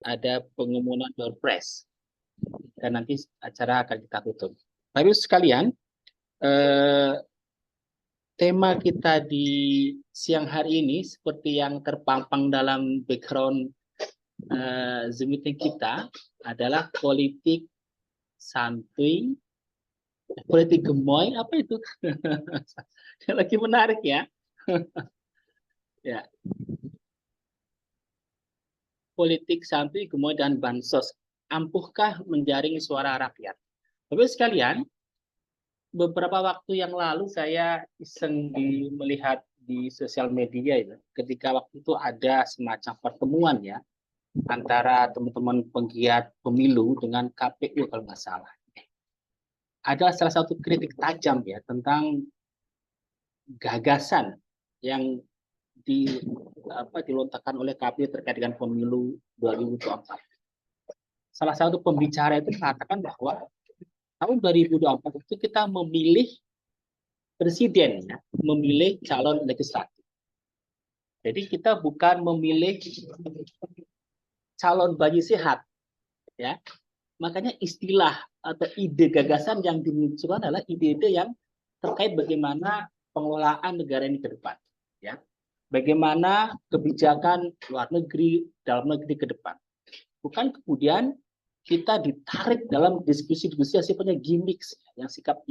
ada pengumuman door prize dan nanti acara akan kita tutup. Bapak Ibu sekalian, tema kita di siang hari ini seperti yang terpampang dalam background Zoom meeting kita adalah politik santuy, politik gemoy, apa itu? Lagi menarik ya. Ya, politik santuy, gemoy dan bansos. Ampuhkah menjaring suara rakyat? Bapak sekalian, beberapa waktu yang lalu saya iseng melihat di sosial media itu, ketika waktu itu ada semacam pertemuan ya antara teman-teman penggiat pemilu dengan KPU kalau nggak salah. Ada salah satu kritik tajam ya tentang gagasan yang dilontarkan oleh KPU terkait dengan pemilu 2024. Salah satu pembicara itu mengatakan bahwa tahun 2024 itu kita memilih presiden, ya, memilih calon legislatif. Jadi kita bukan memilih calon bayi sehat, ya. Makanya istilah atau ide gagasan yang dimunculkan adalah ide-ide yang terkait bagaimana pengelolaan negara ini ke depan, ya. Bagaimana kebijakan luar negeri, dalam negeri ke depan. Bukan kemudian kita ditarik dalam diskusi-diskusi yang sifatnya gimmick,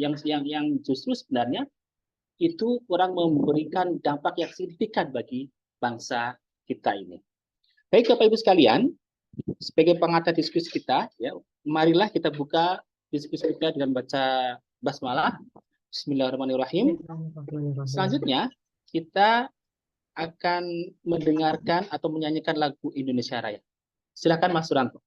yang justru sebenarnya itu kurang memberikan dampak yang signifikan bagi bangsa kita ini. Baik Bapak Ibu sekalian, sebagai pengantar diskusi kita, ya, marilah kita buka diskusi kita dengan baca basmalah. Bismillahirrahmanirrahim. Selanjutnya kita akan mendengarkan atau menyanyikan lagu Indonesia Raya. Silakan Mas Suranto.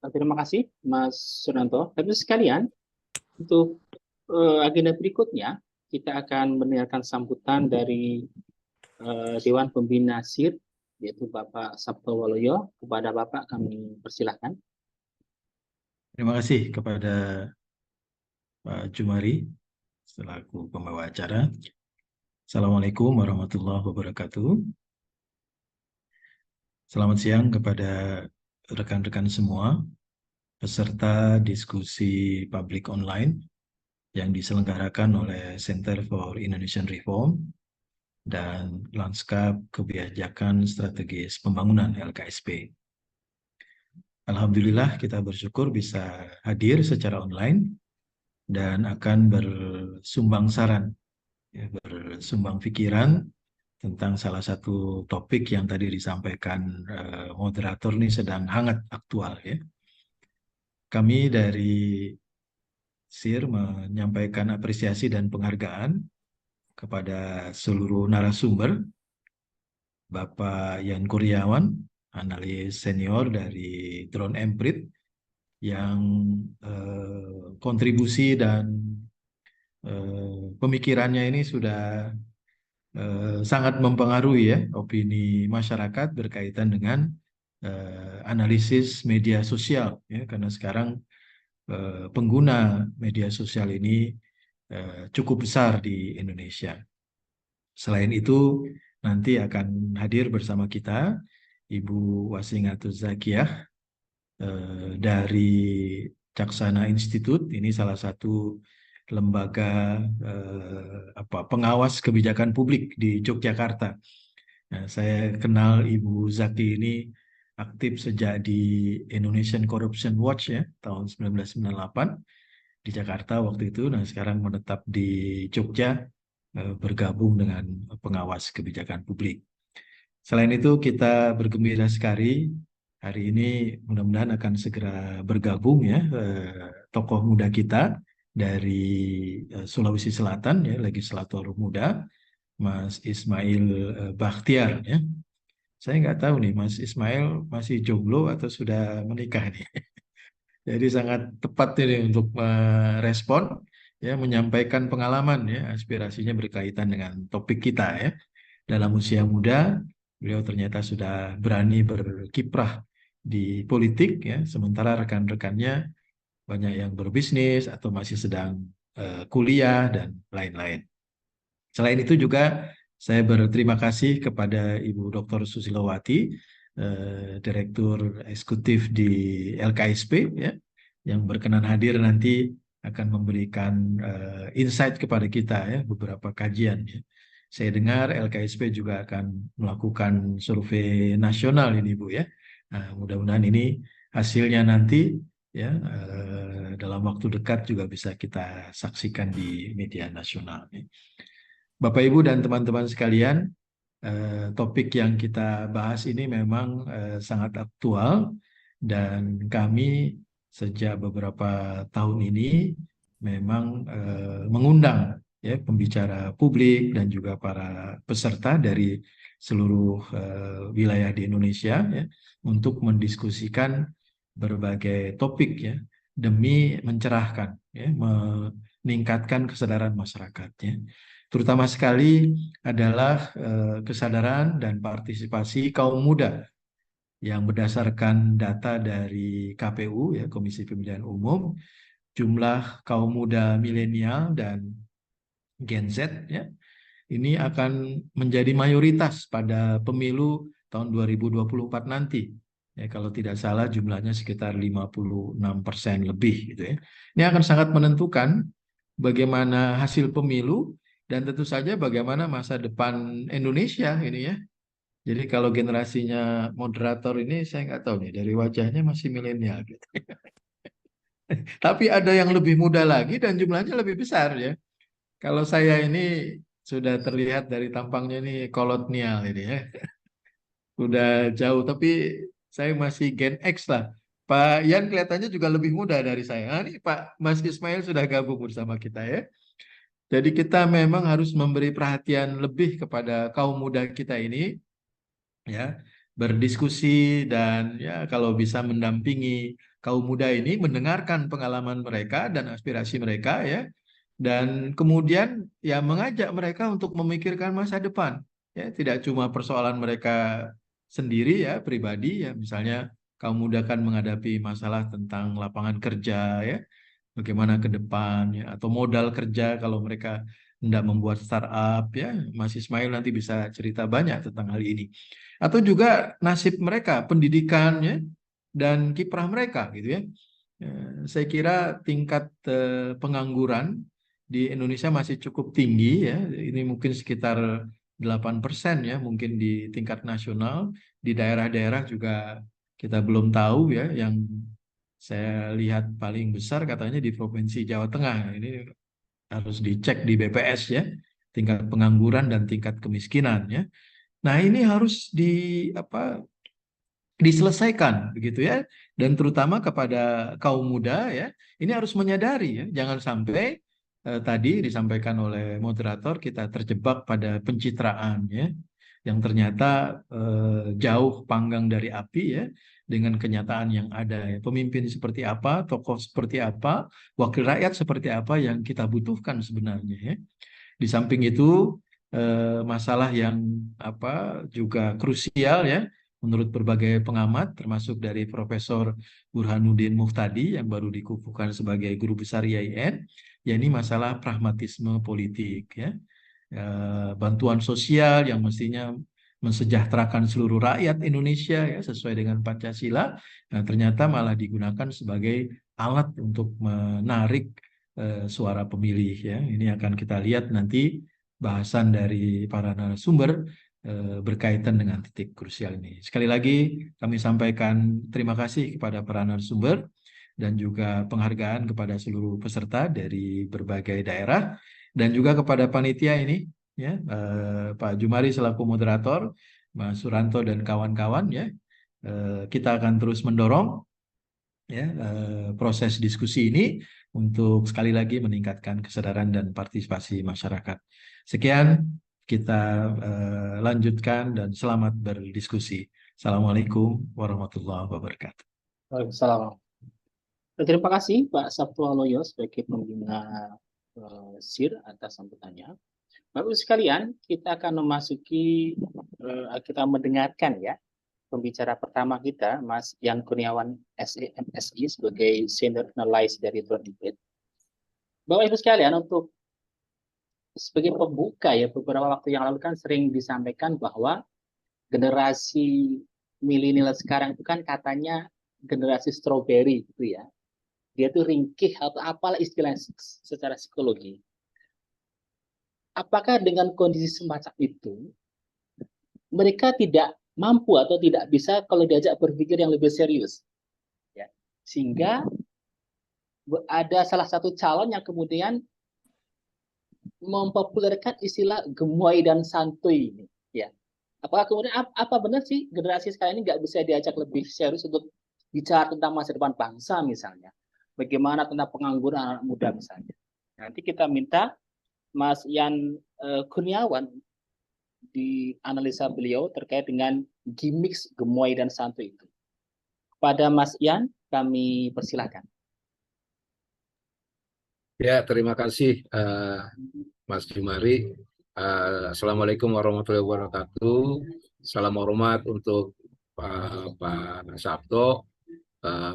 Terima kasih Mas Suranto. Tapi sekalian, untuk agenda berikutnya, kita akan mendengarkan sambutan dari Dewan Pembina SIR, yaitu Bapak Sabto Waloyo. Kepada Bapak kami persilahkan. Terima kasih kepada Pak Jumari selaku pembawa acara. Assalamualaikum warahmatullahi wabarakatuh. Selamat siang kepada rekan-rekan semua, peserta diskusi publik online yang diselenggarakan oleh Center for Indonesian Reform dan Lanskap Kebijakan Strategis Pembangunan LKSP. Alhamdulillah kita bersyukur bisa hadir secara online dan akan bersumbang saran, ya, bersumbang pikiran tentang salah satu topik yang tadi disampaikan moderator ini sedang hangat aktual ya. Kami dari SIR menyampaikan apresiasi dan penghargaan kepada seluruh narasumber, Bapak Yan Kurniawan, analis senior dari Drone Emprit, yang kontribusi dan pemikirannya ini sudah sangat mempengaruhi ya opini masyarakat berkaitan dengan analisis media sosial ya, karena sekarang pengguna media sosial ini cukup besar di Indonesia. Selain itu, nanti akan hadir bersama kita Ibu Wasingatu Zakiah dari Caksana Institute. Ini salah satu lembaga pengawas kebijakan publik di Yogyakarta. Nah, saya kenal Ibu Zaki ini aktif sejak di Indonesian Corruption Watch ya, tahun 1998 di Jakarta waktu itu. Nah, sekarang menetap di Jogja, bergabung dengan pengawas kebijakan publik. Selain itu, kita bergembira sekali hari ini mudah-mudahan akan segera bergabung ya tokoh muda kita dari Sulawesi Selatan ya, legislator muda, Mas Ismail Bakhtiar ya. Saya nggak tahu nih Mas Ismail masih jomblo atau sudah menikah nih. Jadi sangat tepat ini untuk merespon ya, menyampaikan pengalaman ya, aspirasinya berkaitan dengan topik kita ya. Dalam usia muda, beliau ternyata sudah berani berkiprah di politik ya, sementara rekan-rekannya banyak yang berbisnis atau masih sedang kuliah dan lain-lain. Selain itu juga saya berterima kasih kepada Ibu Dr. Susilowati, Direktur Eksekutif di LKSP ya, yang berkenan hadir nanti akan memberikan insight kepada kita ya, beberapa kajian ya. Saya dengar LKSP juga akan melakukan survei nasional ini Bu ya. Nah, mudah-mudahan ini hasilnya nanti ya dalam waktu dekat juga bisa kita saksikan di media nasional. Bapak Ibu dan teman-teman sekalian, topik yang kita bahas ini memang sangat aktual dan kami sejak beberapa tahun ini memang mengundang ya pembicara publik dan juga para peserta dari seluruh wilayah di Indonesia ya untuk mendiskusikan berbagai topik ya demi mencerahkan ya meningkatkan kesadaran masyarakat ya. Terutama sekali adalah kesadaran dan partisipasi kaum muda yang berdasarkan data dari KPU ya, Komisi Pemilihan Umum, jumlah kaum muda milenial dan Gen Z ya ini akan menjadi mayoritas pada pemilu tahun 2024 nanti. Ya, kalau tidak salah jumlahnya sekitar 56% lebih gitu ya. Ini akan sangat menentukan bagaimana hasil pemilu dan tentu saja bagaimana masa depan Indonesia ini ya. Jadi kalau generasinya moderator ini saya nggak tahu nih dari wajahnya masih milenial gitu. Tapi ada yang lebih muda lagi dan jumlahnya lebih besar ya. Kalau saya ini sudah terlihat dari tampangnya ini kolonial ini ya. Udah jauh tapi saya masih Gen X lah. Pak Yan kelihatannya juga lebih muda dari saya. Nah, ini Pak Mas Ismail sudah gabung bersama kita ya. Jadi kita memang harus memberi perhatian lebih kepada kaum muda kita ini ya, berdiskusi dan ya kalau bisa mendampingi kaum muda ini, mendengarkan pengalaman mereka dan aspirasi mereka ya, dan kemudian ya mengajak mereka untuk memikirkan masa depan ya, tidak cuma persoalan mereka sendiri ya pribadi ya, misalnya kaum muda kan menghadapi masalah tentang lapangan kerja ya, bagaimana ke depan ya, atau modal kerja kalau mereka hendak membuat startup ya, Mas Ismail nanti bisa cerita banyak tentang hal ini. Atau juga nasib mereka, pendidikannya dan kiprah mereka gitu ya. Saya kira tingkat pengangguran di Indonesia masih cukup tinggi ya. Ini mungkin sekitar 8% ya, mungkin di tingkat nasional. Di daerah-daerah juga kita belum tahu ya, yang saya lihat paling besar katanya di Provinsi Jawa Tengah. Ini harus dicek di BPS ya, tingkat pengangguran dan tingkat kemiskinan ya. Nah, ini harus diselesaikan begitu ya, dan terutama kepada kaum muda ya, ini harus menyadari ya, jangan sampai tadi disampaikan oleh moderator kita terjebak pada pencitraan ya, yang ternyata jauh panggang dari api ya dengan kenyataan yang ada ya. Pemimpin seperti apa, tokoh seperti apa, wakil rakyat seperti apa yang kita butuhkan sebenarnya ya. Di samping itu masalah yang juga krusial ya menurut berbagai pengamat termasuk dari Profesor Burhanuddin Muftadi yang baru dikukuhkan sebagai guru besar IAIN, yakni masalah pragmatisme politik ya. Bantuan sosial yang mestinya mensejahterakan seluruh rakyat Indonesia ya sesuai dengan Pancasila, nah, ternyata malah digunakan sebagai alat untuk menarik suara pemilih ya. Ini akan kita lihat nanti bahasan dari para narasumber berkaitan dengan titik krusial ini. Sekali lagi kami sampaikan terima kasih kepada para narasumber dan juga penghargaan kepada seluruh peserta dari berbagai daerah dan juga kepada panitia ini ya, Pak Jumari selaku moderator, Mas Suranto dan kawan-kawan ya. Kita akan terus mendorong ya proses diskusi ini untuk sekali lagi meningkatkan kesadaran dan partisipasi masyarakat. Sekian, kita lanjutkan dan selamat berdiskusi. Assalamualaikum warahmatullahi wabarakatuh. Waalaikumsalam. Terima kasih Pak Sabtu Haloyo sebagai pembina SIR atas sambutannya. Bapak Ibu sekalian, kita akan memasuki, kita mendengarkan ya pembicara pertama kita, Mas Yan Kurniawan SEMSI sebagai Senior Analyst dari Drone Debate. Bapak Ibu sekalian, untuk sebagai pembuka ya, beberapa waktu yang lalu kan sering disampaikan bahwa generasi milenial sekarang itu kan katanya generasi strawberry gitu ya. Dia tuh ringkih atau apalah istilah secara psikologi. Apakah dengan kondisi semacam itu mereka tidak mampu atau tidak bisa kalau diajak berpikir yang lebih serius ya, sehingga ada salah satu calon yang kemudian mempopulerkan istilah gemoy dan santuy ini ya. Apakah kemudian apa benar sih generasi sekarang ini nggak bisa diajak lebih serius untuk bicara tentang masa depan bangsa misalnya, bagaimana tentang pengangguran anak muda misalnya. Nanti kita minta Mas Yan Kurniawan di analisa beliau terkait dengan gimmick gemoy dan santuy itu. Pada Mas Yan, kami persilakan. Ya, terima kasih Mas Jumari. Assalamualaikum warahmatullahi wabarakatuh. Salam hormat untuk Pak Sabto,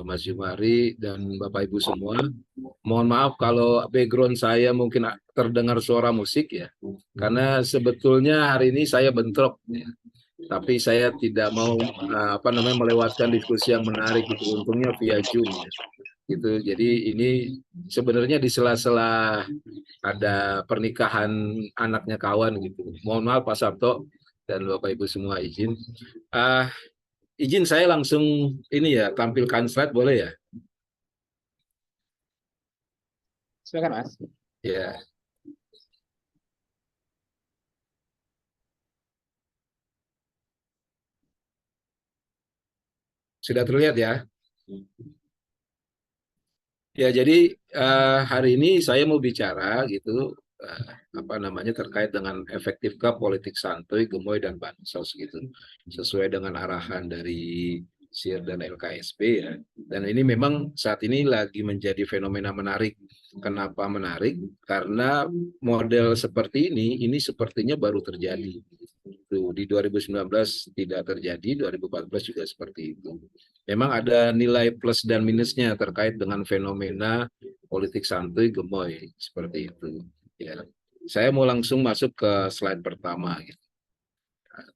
Mas Jumari, dan Bapak Ibu semua. Mohon maaf kalau background saya mungkin terdengar suara musik ya, karena sebetulnya hari ini saya bentrok ya. Tapi saya tidak mau melewatkan diskusi yang menarik itu, untungnya via Zoom ya. Gitu. Jadi ini sebenarnya di sela-sela ada pernikahan anaknya kawan gitu. Mohon maaf Pak Sabto dan Bapak Ibu semua izin. Izin saya langsung ini ya, tampilkan slide boleh ya? Silakan Mas. Ya. Sudah terlihat ya? Ya, jadi hari ini saya mau bicara gitu terkait dengan efektifkah politik santuy, gemoy dan bansos gitu, sesuai dengan arahan dari SIR dan LKSP ya. Dan ini memang saat ini lagi menjadi fenomena menarik. Kenapa menarik? Karena model seperti ini sepertinya baru terjadi. Di 2019 tidak terjadi, 2014 juga seperti itu. Memang ada nilai plus dan minusnya terkait dengan fenomena politik santuy, gemoy seperti itu. Ya, saya mau langsung masuk ke slide pertama.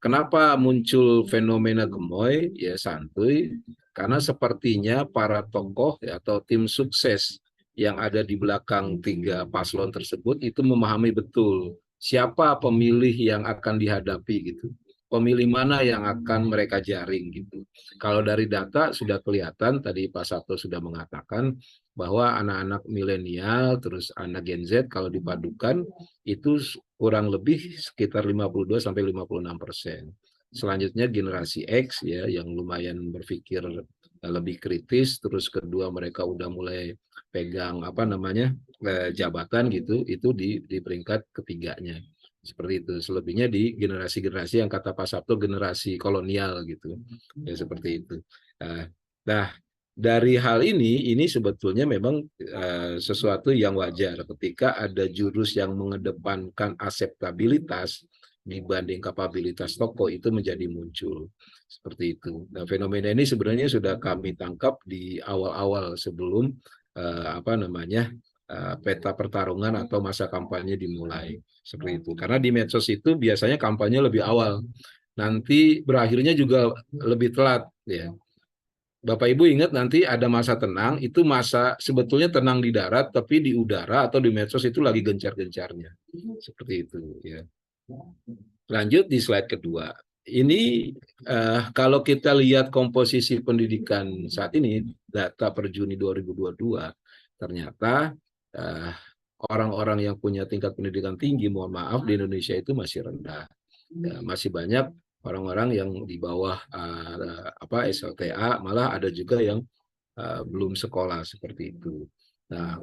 Kenapa muncul fenomena gemoy, ya santuy? Karena sepertinya para tokoh atau tim sukses yang ada di belakang tiga paslon tersebut itu memahami betul siapa pemilih yang akan dihadapi gitu. pemilih mana yang akan mereka jaring gitu. Kalau dari data sudah kelihatan, tadi Pak Sabto sudah mengatakan bahwa anak-anak milenial terus anak Gen Z kalau dipadukan itu kurang lebih sekitar 52 sampai 56%. Selanjutnya generasi X ya yang lumayan berpikir lebih kritis, terus kedua mereka udah mulai pegang apa namanya jabatan gitu, itu di peringkat ketiganya. Seperti itu. Selebihnya di generasi-generasi yang kata Pak Sabto generasi kolonial gitu. Ya seperti itu. Nah, dari hal ini sebetulnya memang sesuatu yang wajar ketika ada jurus yang mengedepankan akseptabilitas dibanding kapabilitas tokoh itu menjadi muncul. Seperti itu. Nah, fenomena ini sebenarnya sudah kami tangkap di awal-awal sebelum apa namanya peta pertarungan atau masa kampanye dimulai. Seperti itu. Karena di medsos itu biasanya kampanye lebih awal. Nanti berakhirnya juga lebih telat ya. Bapak Ibu ingat nanti ada masa tenang, itu masa sebetulnya tenang di darat, tapi di udara atau di medsos itu lagi gencar-gencarnya. Seperti itu ya. Lanjut di slide kedua. Ini kalau kita lihat komposisi pendidikan saat ini, data per Juni 2022, ternyata orang-orang yang punya tingkat pendidikan tinggi, mohon maaf, di Indonesia itu masih rendah. Masih banyak orang-orang yang di bawah SLTA, malah ada juga yang belum sekolah seperti itu. Nah,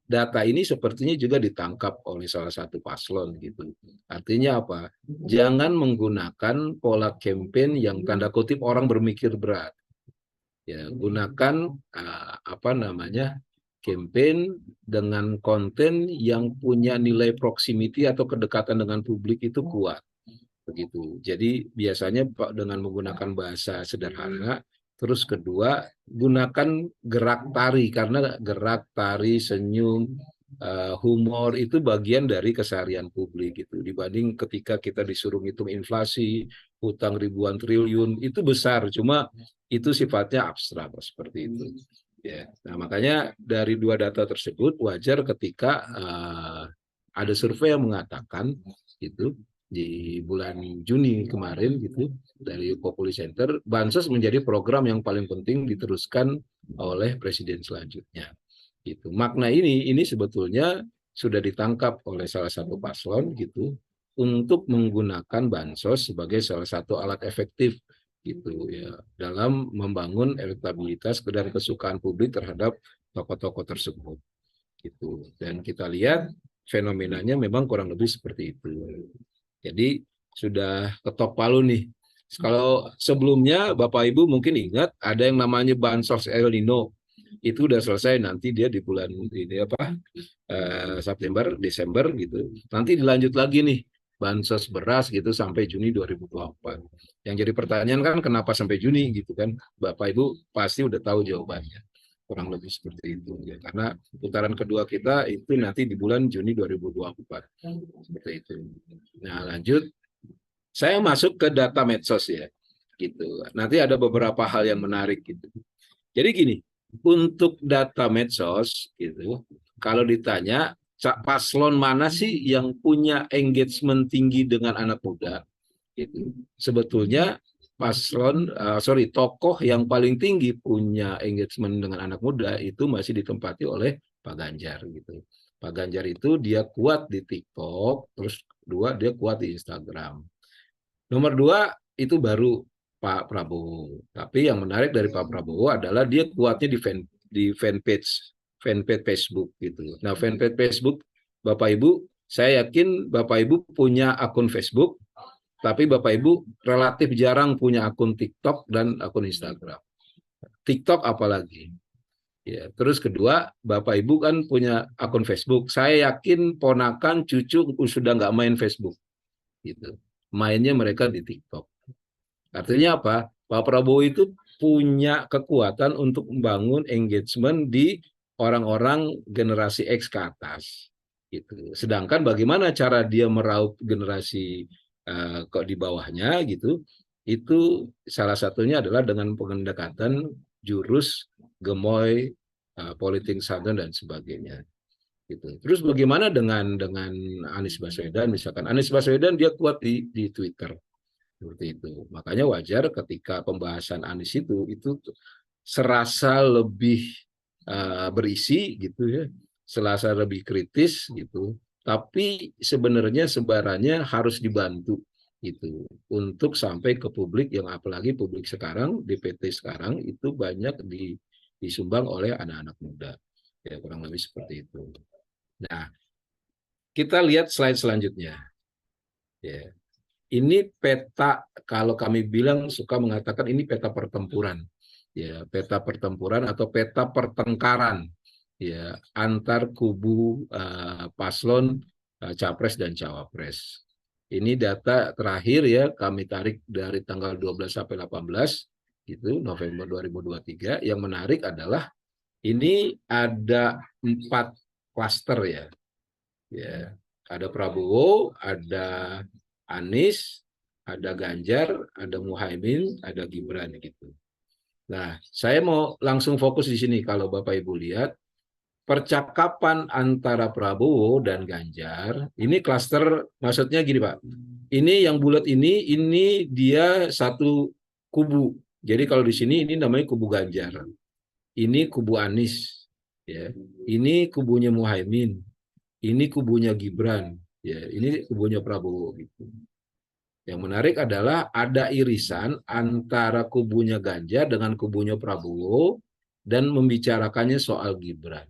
data ini sepertinya juga ditangkap oleh salah satu paslon gitu. Artinya apa? Jangan menggunakan pola campaign yang tanda kutip orang berpikir berat. Ya, gunakan apa namanya? Campaign dengan konten yang punya nilai proximity atau kedekatan dengan publik itu kuat. Begitu. Jadi biasanya dengan menggunakan bahasa sederhana. Terus kedua, gunakan gerak tari karena gerak tari, senyum, humor itu bagian dari keseharian publik gitu. Dibanding ketika kita disuruh hitung inflasi, hutang ribuan triliun itu besar, cuma itu sifatnya abstrak seperti itu. Ya. Nah, makanya dari dua data tersebut wajar ketika ada survei yang mengatakan gitu di bulan Juni kemarin gitu dari Populi Center, bansos menjadi program yang paling penting diteruskan oleh presiden selanjutnya. Gitu. Makna ini sebetulnya sudah ditangkap oleh salah satu paslon gitu untuk menggunakan bansos sebagai salah satu alat efektif gitu ya dalam membangun elektabilitas dan kesukaan publik terhadap tokoh-tokoh tersebut gitu. Dan kita lihat fenomenanya memang kurang lebih seperti itu. Jadi sudah ketok palu nih. Kalau sebelumnya Bapak Ibu mungkin ingat ada yang namanya bansos El Nino. Itu udah selesai nanti dia di bulan ini September, Desember gitu. Nanti dilanjut lagi nih bansos beras gitu sampai Juni 2024. Yang jadi pertanyaan kan kenapa sampai Juni gitu kan? Bapak Ibu pasti udah tahu jawabannya. Kurang lebih seperti itu ya. Karena putaran kedua kita itu nanti di bulan Juni 2024. Seperti itu. Nah, lanjut saya masuk ke data medsos ya. Gitu. Nanti ada beberapa hal yang menarik gitu. Jadi gini, untuk data medsos gitu, kalau ditanya paslon mana sih yang punya engagement tinggi dengan anak muda? Gitu. Sebetulnya tokoh yang paling tinggi punya engagement dengan anak muda itu masih ditempati oleh Pak Ganjar gitu. Pak Ganjar itu dia kuat di TikTok, terus kedua dia kuat di Instagram. Nomor dua itu baru Pak Prabowo. Tapi yang menarik dari Pak Prabowo adalah dia kuatnya di fanpage Facebook gitu. Nah, fanpage Facebook Bapak Ibu, saya yakin Bapak Ibu punya akun Facebook, tapi Bapak Ibu relatif jarang punya akun TikTok dan akun Instagram. TikTok apalagi. Ya, terus kedua, Bapak Ibu kan punya akun Facebook. Saya yakin ponakan cucu sudah nggak main Facebook. Gitu. Mainnya mereka di TikTok. Artinya apa? Pak Prabowo itu punya kekuatan untuk membangun engagement di orang-orang generasi X ke atas. Gitu. Sedangkan bagaimana cara dia meraup generasi kok di bawahnya gitu, itu salah satunya adalah dengan pendekatan jurus gemoy, politik santun dan sebagainya. Gitu. Terus bagaimana dengan Anies Baswedan misalkan? Anies Baswedan dia kuat di Twitter. Seperti itu. Makanya wajar ketika pembahasan Anies itu serasa lebih berisi gitu ya, serasa lebih kritis gitu. Tapi sebenarnya sebarannya harus dibantu gitu untuk sampai ke publik, yang apalagi publik sekarang, DPT sekarang itu banyak disumbang oleh anak-anak muda. Ya kurang lebih seperti itu. Nah, kita lihat slide selanjutnya. Ya. Ini peta, kalau kami bilang suka mengatakan ini peta pertempuran, ya peta pertempuran atau peta pertengkaran, ya antar kubu paslon capres dan cawapres. Ini data terakhir ya kami tarik dari tanggal 12 sampai 18 gitu November 2023. Yang menarik adalah ini ada 4 klaster ya. Ya, ada Prabowo, ada Anies, ada Ganjar, ada Muhaimin, ada Gibran gitu. Nah, saya mau langsung fokus di sini kalau Bapak Ibu lihat percakapan antara Prabowo dan Ganjar, ini klaster, maksudnya gini Pak. Ini yang bulat ini dia satu kubu. Jadi kalau di sini ini namanya kubu Ganjar. Ini kubu Anies, ya. Ini kubunya Muhaimin, ini kubunya Gibran, ya, ini kubunya Prabowo gitu. Yang menarik adalah ada irisan antara kubunya Ganjar dengan kubunya Prabowo dan membicarakannya soal Gibran.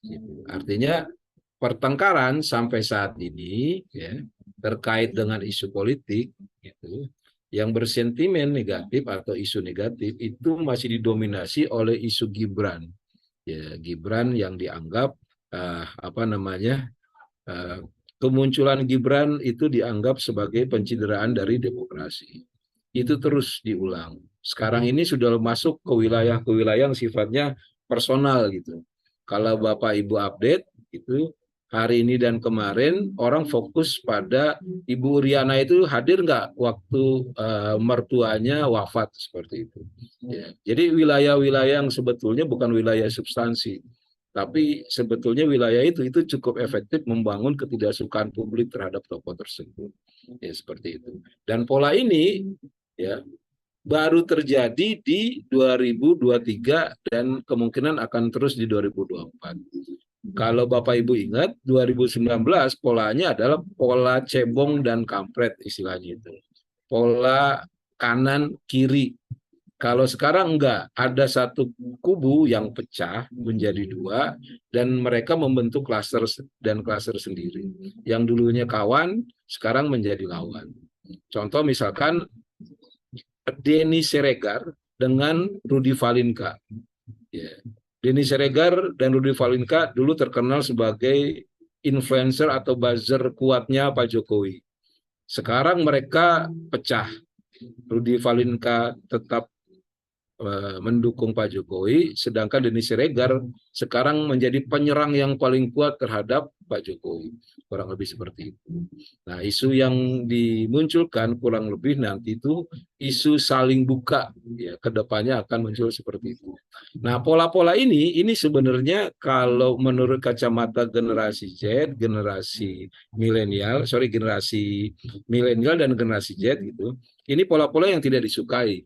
Gitu. Artinya pertengkaran sampai saat ini ya, terkait dengan isu politik gitu, yang bersentimen negatif atau isu negatif itu masih didominasi oleh isu Gibran. Ya, Gibran yang dianggap apa namanya kemunculan Gibran itu dianggap sebagai pencideraan dari demokrasi. Itu terus diulang. Sekarang ini sudah masuk ke wilayah yang sifatnya personal gitu. Kalau Bapak Ibu update itu hari ini dan kemarin orang fokus pada Ibu Riana itu hadir nggak waktu mertuanya wafat seperti itu. Ya. Jadi wilayah-wilayah yang sebetulnya bukan wilayah substansi, tapi sebetulnya wilayah itu cukup efektif membangun ketidaksukaan publik terhadap tokoh tersebut. Ya seperti itu. Dan pola ini ya baru terjadi di 2023 dan kemungkinan akan terus di 2024. Kalau Bapak Ibu ingat 2019 polanya adalah pola cebong dan kampret istilahnya itu. Pola kanan kiri. Kalau sekarang enggak, ada satu kubu yang pecah menjadi dua dan mereka membentuk klaster dan klaster sendiri. Yang dulunya kawan, sekarang menjadi lawan. Contoh misalkan Denny Siregar dengan Rudy Valinka. Ya. Denny Siregar dan Rudy Valinka dulu terkenal sebagai influencer atau buzzer kuatnya Pak Jokowi. Sekarang mereka pecah. Rudy Valinka tetap mendukung Pak Jokowi, sedangkan Denny Siregar sekarang menjadi penyerang yang paling kuat terhadap Pak Jokowi. Kurang lebih seperti itu. Nah, isu yang dimunculkan kurang lebih nanti itu isu saling buka, ya, ke depannya akan muncul seperti itu. Nah, pola-pola ini sebenarnya kalau menurut kacamata generasi Z, generasi generasi milenial dan generasi Z gitu, ini pola-pola yang tidak disukai.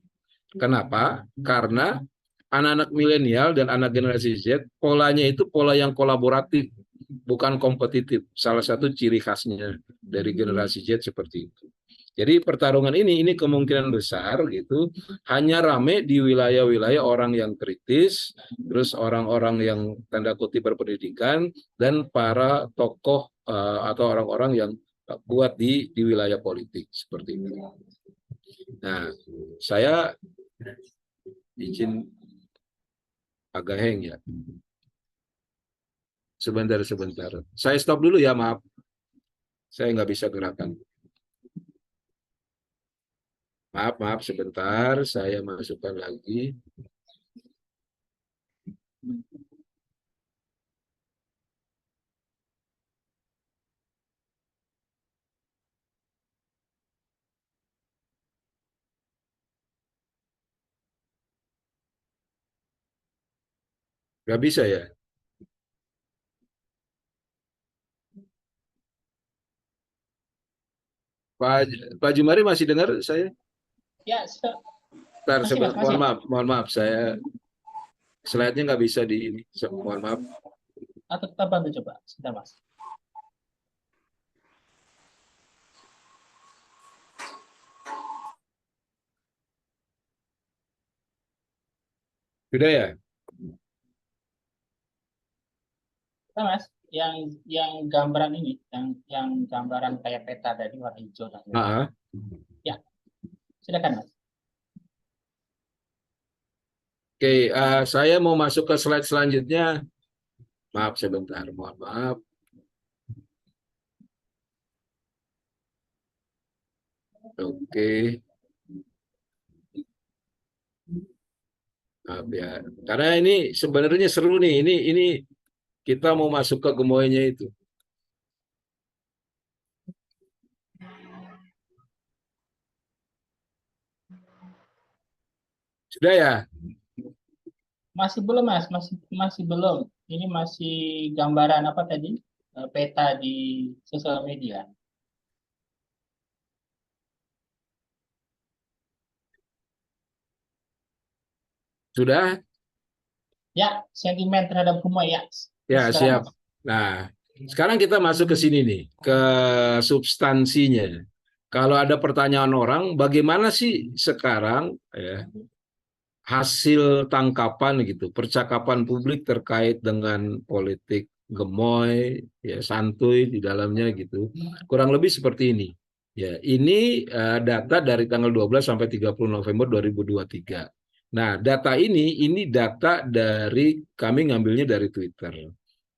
Kenapa? Karena anak-anak milenial dan anak generasi Z polanya itu pola yang kolaboratif, bukan kompetitif. Salah satu ciri khasnya dari generasi Z seperti itu. Jadi pertarungan ini kemungkinan besar gitu hanya rame di wilayah-wilayah orang yang kritis, terus orang-orang yang tanda kutip berpendidikan dan para tokoh atau orang-orang yang kuat di wilayah politik seperti itu. Nah, saya izin agak hang ya. Sebentar. Saya stop dulu ya, maaf. Saya nggak bisa gerakan. Maaf, sebentar. Saya masukkan lagi. Nggak bisa ya? Pak Jumari masih dengar saya? Ya, sudah. Bentar, Masih, Mas, mohon masih. maaf, saya slide-nya nggak bisa di ini. Mohon maaf. Atau kita bantu coba. Sebentar, Mas. Sudah ya? Nah, Mas, yang gambaran ini, yang gambaran kayak peta tadi warna hijau dan Ah, ya, silakan, Mas. Oke, saya mau masuk ke slide selanjutnya. Maaf sebentar, mohon maaf. Oke. Maaf ya. Karena ini sebenarnya seru nih. Ini kita mau masuk ke gemoynya itu. Sudah ya? Masih belum, Mas, masih belum. Ini masih gambaran apa tadi? Peta di sosial media. Sudah? Ya, sentimen terhadap Gemoy ya. Ya, Silakan, siap. Mas. Nah, sekarang kita masuk ke sini nih, ke substansinya. Kalau ada pertanyaan orang, bagaimana sih sekarang ya, hasil tangkapan gitu, percakapan publik terkait dengan politik gemoy, ya santuy di dalamnya gitu. Kurang lebih seperti ini. Ya, ini data dari tanggal 12 sampai 30 November 2023. Nah, data ini data dari kami ngambilnya dari Twitter.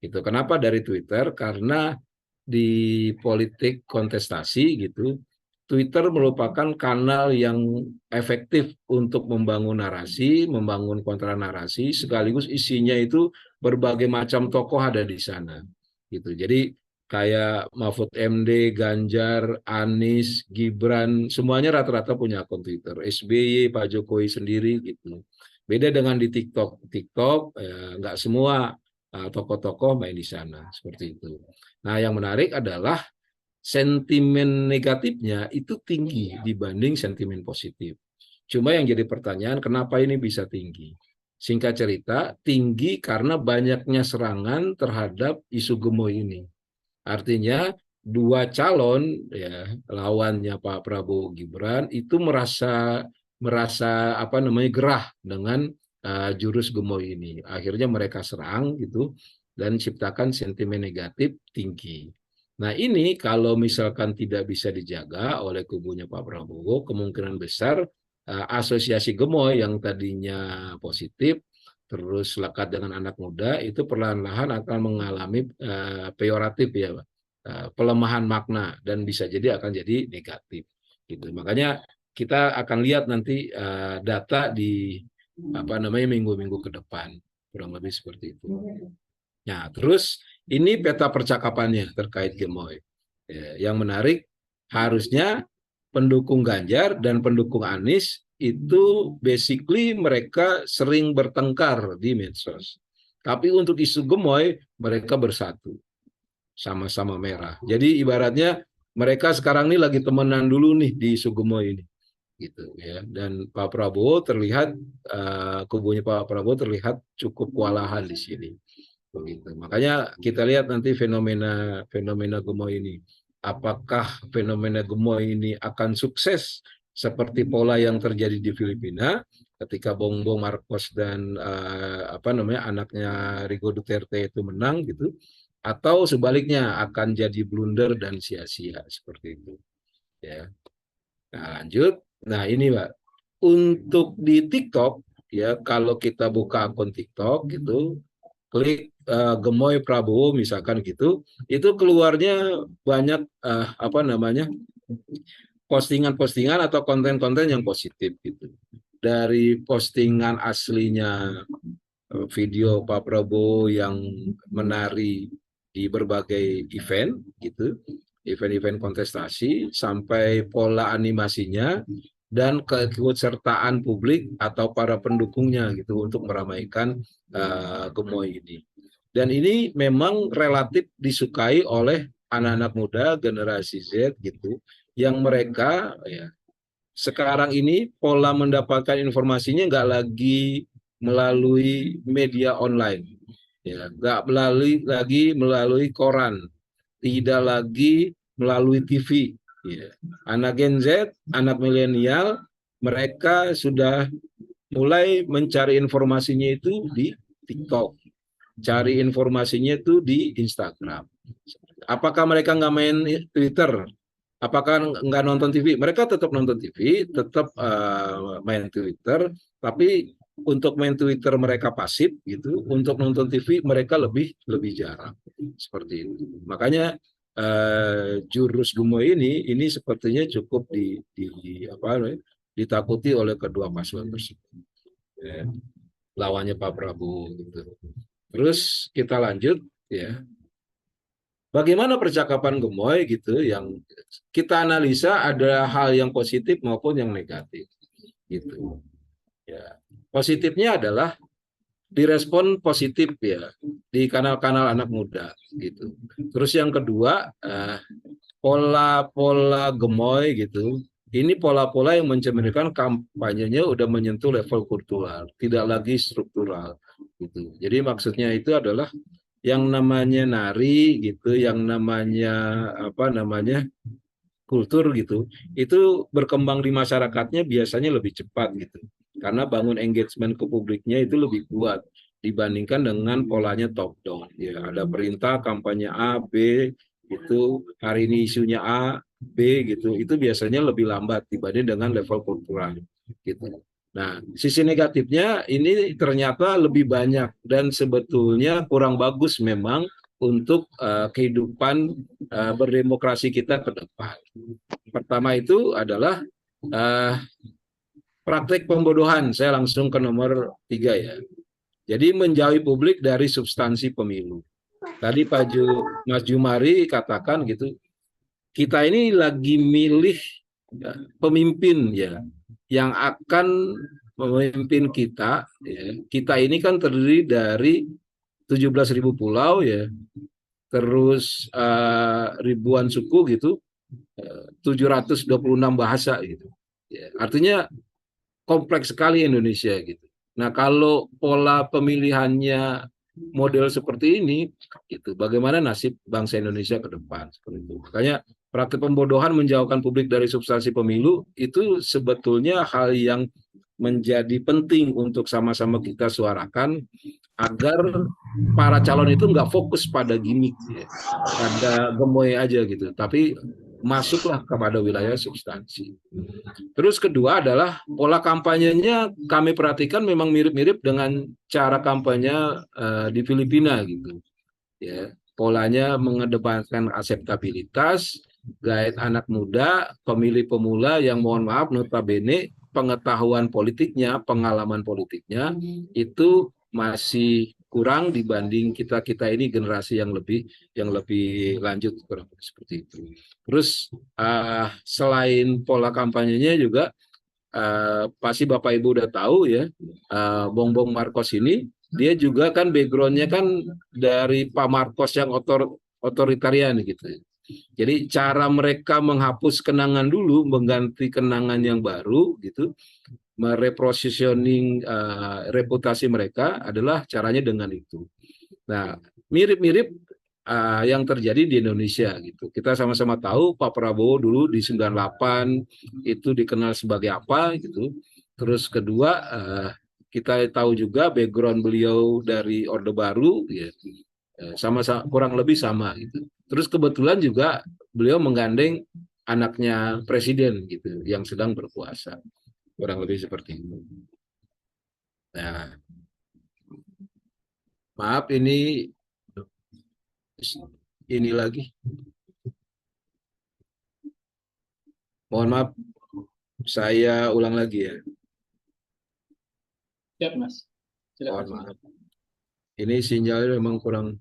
Gitu. Kenapa dari Twitter? Karena di politik kontestasi gitu, Twitter merupakan kanal yang efektif untuk membangun narasi, membangun kontra narasi, sekaligus isinya itu berbagai macam tokoh ada di sana. Gitu. Jadi kayak Mahfud MD, Ganjar, Anies, Gibran, semuanya rata-rata punya akun Twitter. SBY, Pak Jokowi sendiri gitu. Beda dengan di TikTok. TikTok nggak semua tokoh-tokoh main di sana seperti itu. Nah, yang menarik adalah sentimen negatifnya itu tinggi dibanding sentimen positif. Cuma yang jadi pertanyaan, kenapa ini bisa tinggi? Singkat cerita, tinggi karena banyaknya serangan terhadap isu gemoy ini. Artinya dua calon ya lawannya Pak Prabowo Gibran itu merasa apa namanya gerah dengan jurus gemoy ini. Akhirnya mereka serang gitu dan ciptakan sentimen negatif tinggi. Nah ini kalau misalkan tidak bisa dijaga oleh kubunya Pak Prabowo, kemungkinan besar asosiasi gemoy yang tadinya positif terus lekat dengan anak muda itu perlahan-lahan akan mengalami peyoratif ya, pelemahan makna dan bisa jadi akan jadi negatif. Gitu. Makanya kita akan lihat nanti data di apa namanya minggu-minggu ke depan kurang lebih seperti itu. Nah, terus ini peta percakapannya terkait Gemoy. Ya, yang menarik harusnya pendukung Ganjar dan pendukung Anies itu basically mereka sering bertengkar di medsos. Tapi untuk isu Gemoy mereka bersatu, sama-sama merah. Jadi ibaratnya mereka sekarang ini lagi temenan dulu nih di isu Gemoy ini, gitu ya. Dan Pak Prabowo terlihat kubunya Pak Prabowo terlihat cukup kewalahan di sini. Begitu. Makanya kita lihat nanti fenomena gemoy ini. Apakah fenomena gemoy ini akan sukses seperti pola yang terjadi di Filipina ketika Bongbong Marcos dan apa namanya anaknya Rigo Duterte itu menang gitu, atau sebaliknya akan jadi blunder dan sia-sia seperti itu. Ya. Nah, lanjut. Nah, ini Pak. Untuk di TikTok ya kalau kita buka akun TikTok gitu klik Gemoy Prabowo misalkan gitu, itu keluarnya banyak apa namanya postingan-postingan atau konten-konten yang positif gitu. Dari postingan aslinya video Pak Prabowo yang menari di berbagai event gitu, event-event kontestasi sampai pola animasinya dan keikutsertaan publik atau para pendukungnya gitu untuk meramaikan Gemoy ini. Dan ini memang relatif disukai oleh anak-anak muda generasi Z gitu, yang mereka ya sekarang ini pola mendapatkan informasinya nggak lagi melalui media online, ya nggak melalui koran, tidak lagi melalui TV. Ya. Anak Gen Z, anak milenial, mereka sudah mulai mencari informasinya itu di TikTok, cari informasinya itu di Instagram. Apakah mereka nggak main Twitter? Apakah nggak nonton TV? Mereka tetap nonton TV, tetap main Twitter, tapi untuk main Twitter mereka pasif gitu, untuk nonton TV mereka lebih jarang seperti itu. Makanya jurus gemoy ini sepertinya cukup ditakuti oleh kedua paslon tersebut. Ya, lawannya Pak Prabowo gitu. Terus kita lanjut ya. Bagaimana percakapan gemoy gitu yang kita analisa ada hal yang positif maupun yang negatif gitu. Ya. Positifnya adalah direspon positif ya di kanal-kanal anak muda gitu. Terus yang kedua pola-pola gemoy gitu. Ini pola-pola yang mencerminkan kampanyenya udah menyentuh level kultural, tidak lagi struktural gitu. Jadi maksudnya itu adalah yang namanya nari gitu, yang namanya kultur gitu, itu berkembang di masyarakatnya biasanya lebih cepat gitu. Karena bangun engagement ke publiknya itu lebih kuat dibandingkan dengan polanya top down. Ya, ada perintah kampanye A, B, itu hari ini isunya A, B gitu. Itu biasanya lebih lambat dibanding dengan level kultural gitu. Nah, sisi negatifnya ini ternyata lebih banyak dan sebetulnya kurang bagus memang untuk kehidupan berdemokrasi kita ke depan. Pertama itu adalah uh, praktek pembodohan. Saya langsung ke nomor 3 ya. Jadi menjauhi publik dari substansi pemilu. Tadi Mas Jumari katakan gitu, kita ini lagi milih ya, pemimpin ya yang akan memimpin kita. Ya. Kita ini kan terdiri dari 17.000 pulau ya, terus ribuan suku gitu, 726 bahasa gitu. Ya, artinya kompleks sekali Indonesia gitu. Nah, kalau pola pemilihannya model seperti ini, gitu, bagaimana nasib bangsa Indonesia ke depan? Seperti itu. Makanya praktik pembodohan menjauhkan publik dari substansi pemilu itu sebetulnya hal yang menjadi penting untuk sama-sama kita suarakan agar para calon itu nggak fokus pada gimmick, ya, pada gemoy aja gitu, tapi masuklah kepada wilayah substansi. Terus kedua adalah pola kampanyenya kami perhatikan memang mirip-mirip dengan cara kampanye di Filipina gitu. Ya, polanya mengedepankan akseptabilitas, gait anak muda, pemilih pemula yang mohon maaf notabene pengetahuan politiknya, pengalaman politiknya itu masih kurang dibanding kita ini generasi yang lebih lanjut kurang seperti itu. Terus selain pola kampanyenya juga pasti Bapak Ibu udah tahu ya, Bongbong Marcos ini dia juga kan backgroundnya kan dari Pak Marcos yang otoritarian gitu. Jadi cara mereka menghapus kenangan dulu, mengganti kenangan yang baru gitu, merepositioning reputasi mereka adalah caranya dengan itu. Nah, mirip-mirip yang terjadi di Indonesia gitu. Kita sama-sama tahu Pak Prabowo dulu di 98 itu dikenal sebagai apa gitu. Terus kedua kita tahu juga background beliau dari Orde Baru ya, sama kurang lebih sama gitu. Terus kebetulan juga beliau menggandeng anaknya presiden gitu yang sedang berkuasa. Kurang lebih seperti itu. Nah, maaf ini lagi. Mohon maaf, saya ulang lagi ya. Siap, Mas. Mohon Silakan. maaf. Ini sinyalnya memang kurang.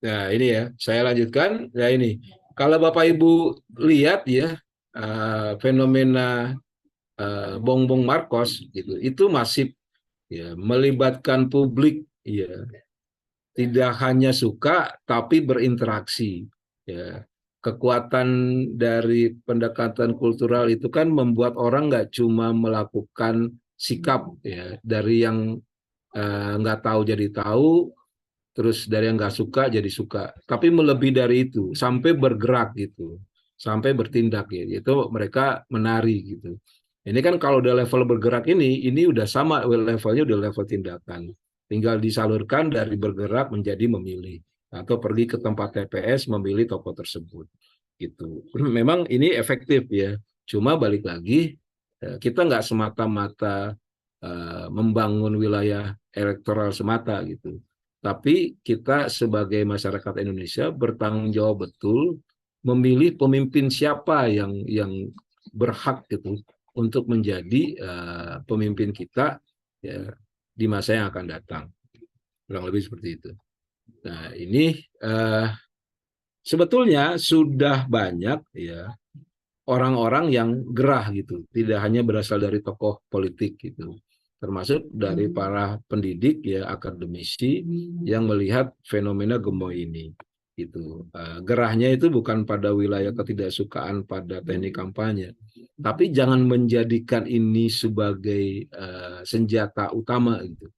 Nah, ini ya, saya lanjutkan. Nah, ini. Kalau Bapak Ibu lihat ya, fenomena Bongbong Marcos gitu, itu masif ya, melibatkan publik ya, tidak hanya suka tapi berinteraksi ya. Kekuatan dari pendekatan kultural itu kan membuat orang nggak cuma melakukan sikap ya, dari yang nggak tahu jadi tahu, terus dari yang nggak suka jadi suka, tapi melebihi dari itu sampai bergerak gitu, sampai bertindak ya, itu mereka menari gitu. Ini kan kalau udah level bergerak ini udah sama levelnya, udah level tindakan, tinggal disalurkan dari bergerak menjadi memilih atau pergi ke tempat TPS memilih tokoh tersebut gitu. Memang ini efektif ya, cuma balik lagi kita nggak semata-mata membangun wilayah elektoral semata gitu, tapi kita sebagai masyarakat Indonesia bertanggung jawab betul memilih pemimpin siapa yang berhak gitu untuk menjadi pemimpin kita ya, di masa yang akan datang. Kurang lebih seperti itu. Nah, ini sebetulnya sudah banyak ya orang-orang yang gerah gitu, tidak hanya berasal dari tokoh politik gitu, termasuk dari para pendidik ya, akademisi yang melihat fenomena gemoy ini itu. Gerahnya itu bukan pada wilayah ketidaksukaan pada teknik kampanye, tapi jangan menjadikan ini sebagai senjata utama gitu.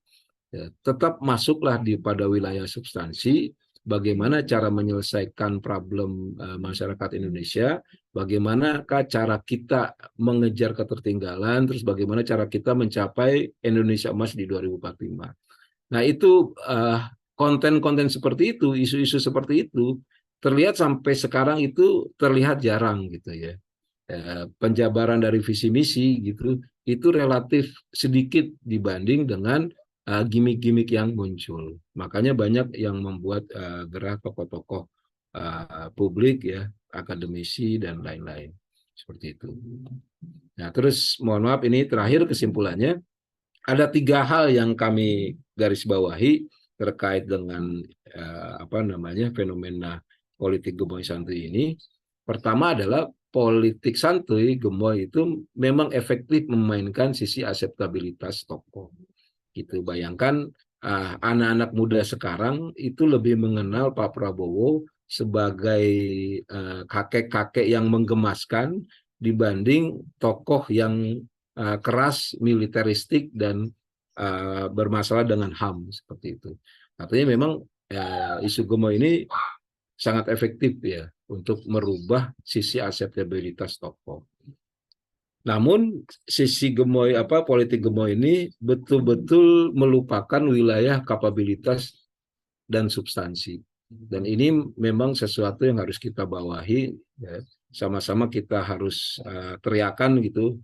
Ya, tetap masuklah pada wilayah substansi, bagaimana cara menyelesaikan problem masyarakat Indonesia, bagaimanakah cara kita mengejar ketertinggalan, terus bagaimana cara kita mencapai Indonesia Emas di 2045. Nah, itu konten-konten seperti itu, isu-isu seperti itu terlihat sampai sekarang itu terlihat jarang gitu ya. Penjabaran dari visi misi gitu itu relatif sedikit dibanding dengan gimmick-gimmick yang muncul. Makanya banyak yang membuat gerak tokoh-tokoh publik ya, akademisi dan lain-lain seperti itu. Nah, terus mohon maaf ini terakhir kesimpulannya, ada 3 hal yang kami garis bawahi terkait dengan fenomena politik gemoy santuy ini. Pertama adalah politik santuy gemoy itu memang efektif memainkan sisi aseptabilitas tokoh. Gitu. Bayangkan anak-anak muda sekarang itu lebih mengenal Pak Prabowo sebagai kakek-kakek yang menggemaskan dibanding tokoh yang keras, militeristik dan bermasalah dengan HAM seperti itu. Artinya memang isu gemoy ini sangat efektif ya untuk merubah sisi aseptabilitas tokoh. Namun sisi gemoy politik gemoy ini betul-betul melupakan wilayah kapabilitas dan substansi. Dan ini memang sesuatu yang harus kita bawahi ya. Sama-sama kita harus teriakan gitu,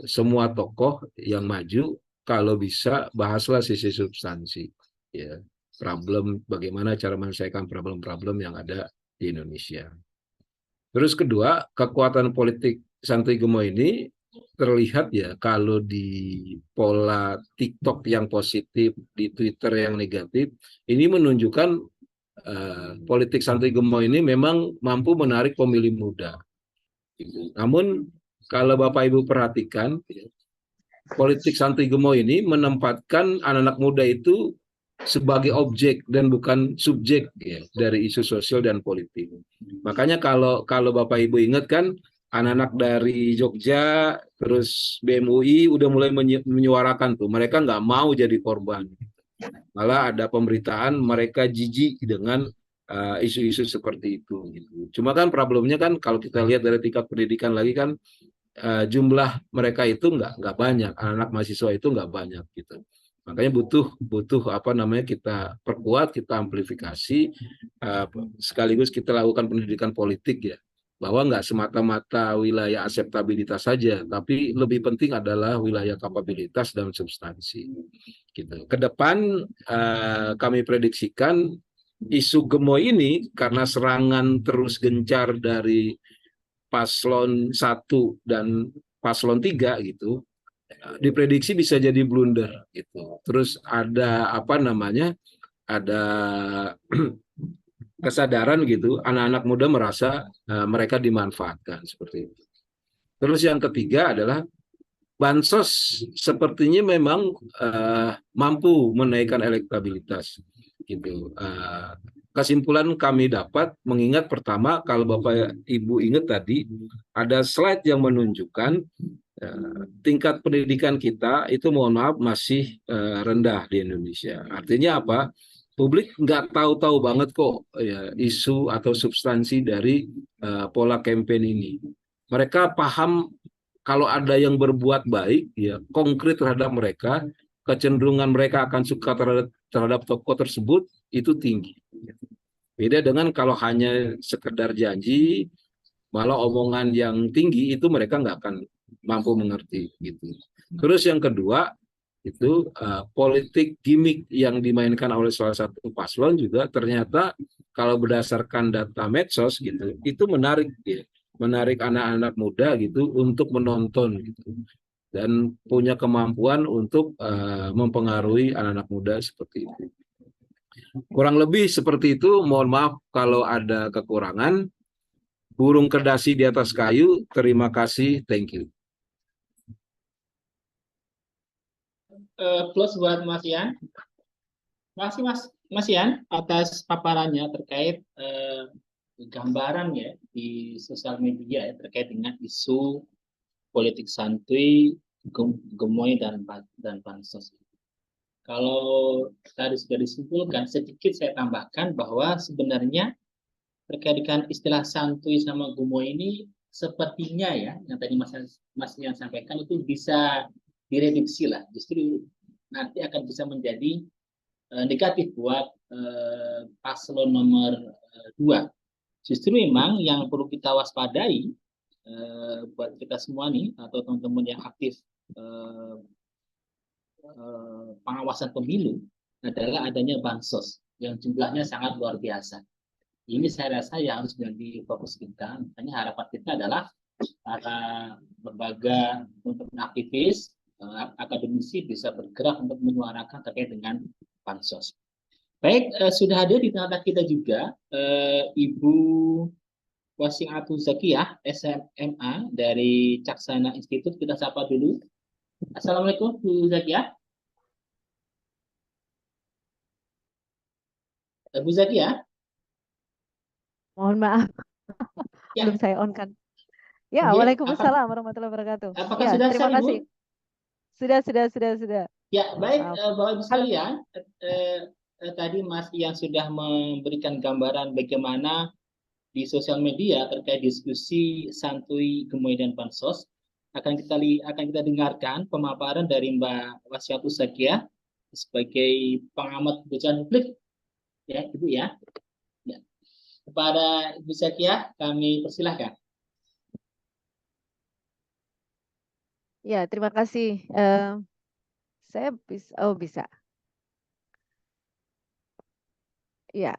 semua tokoh yang maju kalau bisa bahaslah sisi substansi ya. Problem bagaimana cara menyelesaikan problem-problem yang ada di Indonesia. Terus kedua, kekuatan politik santuy gemoy ini terlihat ya kalau di pola TikTok yang positif, di Twitter yang negatif, ini menunjukkan politik santuy gemoy ini memang mampu menarik pemilih muda. Namun kalau Bapak Ibu perhatikan, politik santuy gemoy ini menempatkan anak-anak muda itu sebagai objek dan bukan subjek ya, dari isu sosial dan politik. Makanya kalau Bapak Ibu ingat kan, anak-anak dari Jogja terus BMUI udah mulai menyuarakan tuh, mereka nggak mau jadi korban. Malah ada pemberitaan mereka jijik dengan isu-isu seperti itu gitu. Cuma kan problemnya kan kalau kita lihat dari tingkat pendidikan lagi kan, jumlah mereka itu nggak banyak, anak mahasiswa itu nggak banyak gitu. Makanya butuh kita perkuat, kita amplifikasi, sekaligus kita lakukan pendidikan politik ya, bahwa nggak semata-mata wilayah aseptabilitas saja, tapi lebih penting adalah wilayah kapabilitas dan substansi. Gitu. Kedepan kami prediksikan isu gemoy ini karena serangan terus gencar dari paslon 1 dan paslon 3 gitu, diprediksi bisa jadi blunder gitu. Terus ada ada kesadaran gitu, anak-anak muda merasa mereka dimanfaatkan seperti itu. Terus yang ketiga adalah bansos sepertinya memang mampu menaikkan elektabilitas gitu. Kesimpulan kami dapat mengingat pertama, kalau Bapak Ibu ingat tadi ada slide yang menunjukkan tingkat pendidikan kita itu mohon maaf masih rendah di Indonesia. Artinya apa? Publik nggak tahu-tahu banget kok ya, isu atau substansi dari pola kampanye ini. Mereka paham kalau ada yang berbuat baik, ya konkret terhadap mereka, kecenderungan mereka akan suka terhadap tokoh tersebut itu tinggi. Beda dengan kalau hanya sekedar janji, malah omongan yang tinggi itu mereka nggak akan mampu mengerti gitu. Terus yang kedua itu politik gimmick yang dimainkan oleh salah satu paslon juga ternyata kalau berdasarkan data medsos gitu itu menarik ya, menarik anak-anak muda gitu untuk menonton gitu dan punya kemampuan untuk mempengaruhi anak-anak muda seperti itu. Kurang lebih seperti itu. Mohon maaf kalau ada kekurangan. Burung kedasi di atas kayu. Terima kasih. Thank you. Plus buat Mas Ian. Terima kasih Mas Ian atas paparannya terkait gambaran ya di sosial media ya, terkait dengan isu politik santuy, gemoy dan bansos. Kalau tadi sudah disimpulkan, sedikit saya tambahkan bahwa sebenarnya terkait dengan istilah santuy sama gemoy ini sepertinya ya yang tadi Mas Ian sampaikan itu bisa direduksi lah, justru nanti akan bisa menjadi negatif buat paslon nomor 2. Justru memang yang perlu kita waspadai buat kita semua nih atau teman-teman yang aktif pengawasan pemilu adalah adanya bansos yang jumlahnya sangat luar biasa. Ini saya rasa yang harus menjadi fokus kita. Makanya harapan kita adalah para lembaga untuk aktivis, akademisi bisa bergerak untuk menyuarakan terkait dengan bansos. Baik, sudah hadir di tengah kita juga Ibu Wasiatul Zakiyah, SMA dari Caksana Institute. Kita sapa dulu. Assalamualaikum, Bu Zakiyah. Bu Zakiyah. Mohon maaf, Ya. belum saya on kan. Ya, Oke, waalaikumsalam warahmatullahi wabarakatuh. Apakah Ya, sudah terima share, kasih. Ibu? Sudah. Ya, baik, Maaf. Bapak Ibu Halo. sekalian, tadi Mas yang sudah memberikan gambaran bagaimana di sosial media terkait diskusi santuy, gemoy dan bansos. Akan kita dengarkan pemaparan dari Mbak Wasiatul Zakiyah sebagai pengamat kebijakan publik, ya Ibu ya. Kepada Ibu Zakiyah kami persilahkan. Ya, terima kasih. Saya bisa. Ya.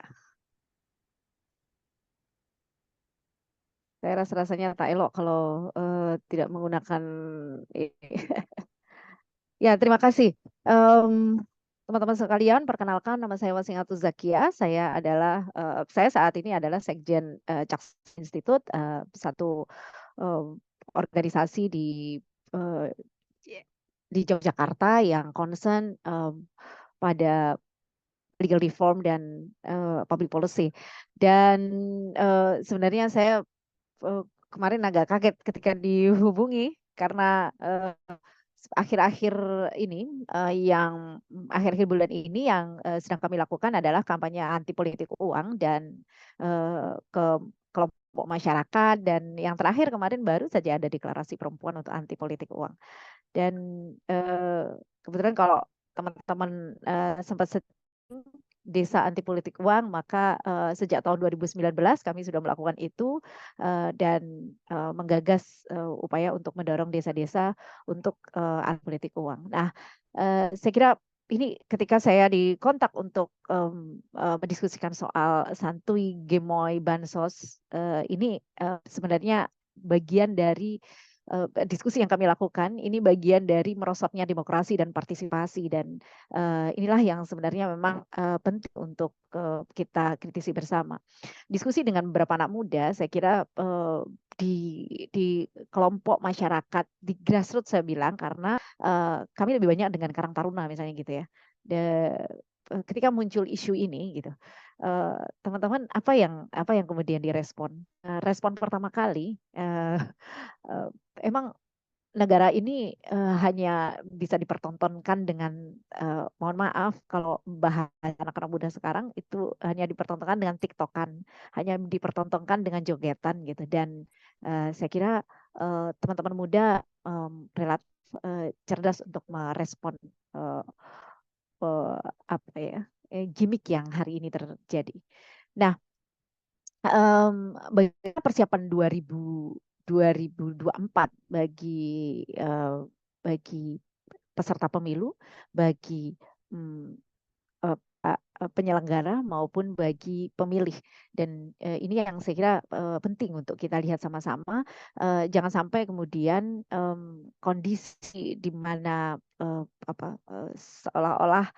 Saya rasanya tak elok kalau tidak menggunakan ini. Ya, terima kasih. Teman-teman sekalian, perkenalkan nama saya Wasiatul Zakiyah. Saya saat ini adalah Sekjen Caksana Institute, satu organisasi di Yogyakarta yang concern pada legal reform dan public policy. Dan sebenarnya saya kemarin agak kaget ketika dihubungi karena akhir-akhir ini yang akhir-akhir bulan ini yang sedang kami lakukan adalah kampanye anti politik uang dan ke kelompok masyarakat, dan yang terakhir kemarin baru saja ada deklarasi perempuan untuk anti politik uang. Dan kebetulan kalau teman-teman sempat desa anti politik uang, maka sejak tahun 2019 kami sudah melakukan itu dan menggagas upaya untuk mendorong desa-desa untuk anti politik uang. Nah, saya kira ini ketika saya dikontak untuk mendiskusikan soal santuy, gemoy, bansos, ini sebenarnya bagian dari diskusi yang kami lakukan ini bagian dari merosotnya demokrasi dan partisipasi, dan inilah yang sebenarnya memang penting untuk kita kritisi bersama. Diskusi dengan beberapa anak muda, saya kira di kelompok masyarakat di grassroots saya bilang, karena kami lebih banyak dengan Karang Taruna misalnya gitu ya. Ketika muncul isu ini gitu, teman-teman apa yang kemudian direspon? Respon pertama kali, emang negara ini hanya bisa dipertontonkan dengan mohon maaf kalau bahasa anak-anak muda sekarang itu hanya dipertontonkan dengan TikTokan, hanya dipertontonkan dengan jogetan gitu. Dan saya kira teman-teman muda relatif cerdas untuk merespon apa ya gimmick yang hari ini terjadi. Nah, bagaimana persiapan 2024 bagi peserta pemilu, bagi penyelenggara maupun bagi pemilih. Dan ini yang saya kira penting untuk kita lihat sama-sama. Jangan sampai kemudian kondisi di mana seolah-olah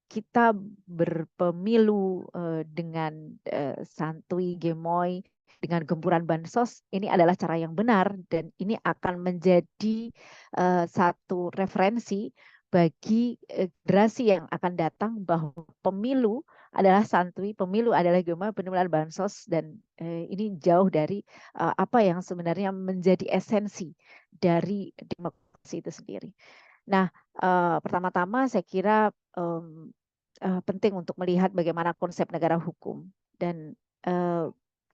kita berpemilu dengan santuy, gemoy, dengan gempuran bansos, ini adalah cara yang benar, dan ini akan menjadi satu referensi bagi generasi yang akan datang bahwa pemilu adalah santuy, pemilu adalah gemoy, penurunan bansos, dan ini jauh dari apa yang sebenarnya menjadi esensi dari demokrasi itu sendiri. Nah, pertama-tama saya kira penting untuk melihat bagaimana konsep negara hukum, dan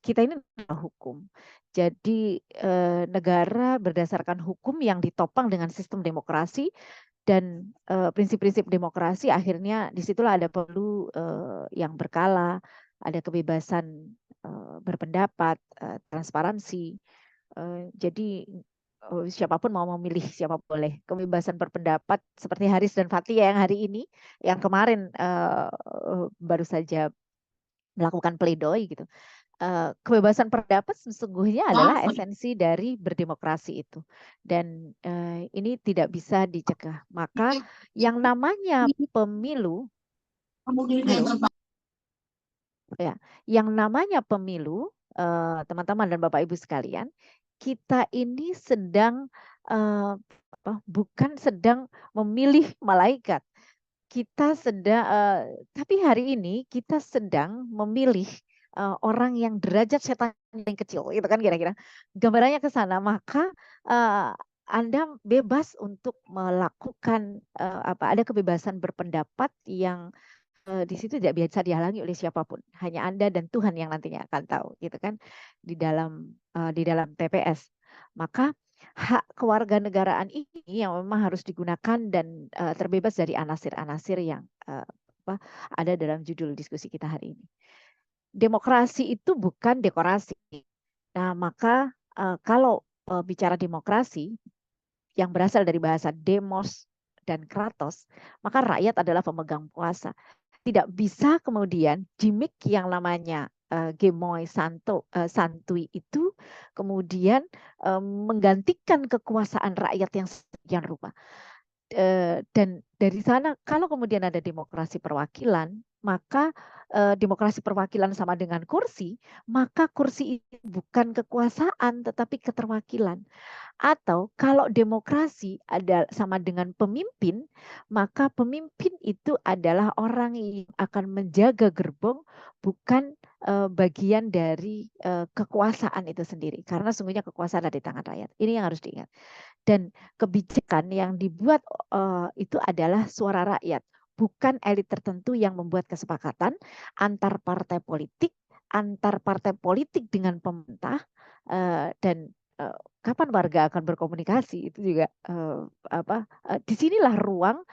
kita ini negara hukum. Jadi negara berdasarkan hukum yang ditopang dengan sistem demokrasi, dan prinsip-prinsip demokrasi akhirnya disitulah ada perlu yang berkala, ada kebebasan berpendapat, transparansi. Jadi siapapun mau memilih siapa boleh, kebebasan berpendapat seperti Haris dan Fathia yang hari ini, yang kemarin baru saja melakukan pledoi gitu. Kebebasan pendapat sesungguhnya adalah esensi dari berdemokrasi itu, dan ini tidak bisa dicegah. Maka yang namanya pemilu, teman-teman dan Bapak Ibu sekalian, kita ini sedang bukan sedang memilih malaikat. Kita sedang, tapi hari ini kita sedang memilih orang yang derajat setan yang kecil, itu kan kira-kira gambarannya ke sana. Maka Anda bebas untuk melakukan ada kebebasan berpendapat yang di situ tidak bisa dihalangi oleh siapapun. Hanya Anda dan Tuhan yang nantinya akan tahu, gitu kan, di dalam TPS. Maka hak kewarganegaraan ini yang memang harus digunakan dan terbebas dari anasir-anasir yang ada dalam judul diskusi kita hari ini. Demokrasi itu bukan dekorasi. Nah, maka kalau bicara demokrasi yang berasal dari bahasa demos dan kratos, maka rakyat adalah pemegang kuasa. Tidak bisa kemudian gimmick yang namanya gemoy, santuy itu kemudian menggantikan kekuasaan rakyat yang sekian rupa. Dan dari sana kalau kemudian ada demokrasi perwakilan, maka demokrasi perwakilan sama dengan kursi, maka kursi itu bukan kekuasaan tetapi keterwakilan. Atau kalau demokrasi ada sama dengan pemimpin, maka pemimpin itu adalah orang yang akan menjaga gerbong, bukan bagian dari kekuasaan itu sendiri. Karena sungguhnya kekuasaan ada di tangan rakyat. Ini yang harus diingat. Dan kebijakan yang dibuat itu adalah suara rakyat, bukan elit tertentu yang membuat kesepakatan antar partai politik dengan pemerintah, dan kapan warga akan berkomunikasi itu juga disinilah ruang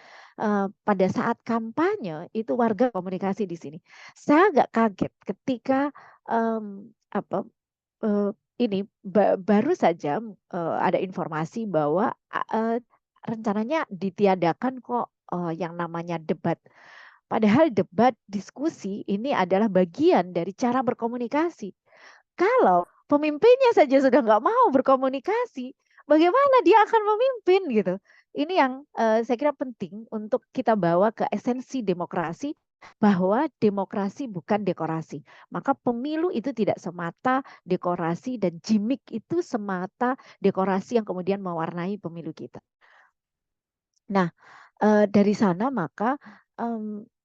pada saat kampanye itu warga komunikasi di sini. Saya agak kaget ketika ini baru saja ada informasi bahwa rencananya ditiadakan kok yang namanya debat. Padahal debat, diskusi ini adalah bagian dari cara berkomunikasi. Kalau pemimpinnya saja sudah nggak mau berkomunikasi, bagaimana dia akan memimpin gitu. Ini yang saya kira penting untuk kita bawa ke esensi demokrasi, bahwa demokrasi bukan dekorasi. Maka pemilu itu tidak semata dekorasi dan gimmick itu semata dekorasi yang kemudian mewarnai pemilu kita. Nah, dari sana maka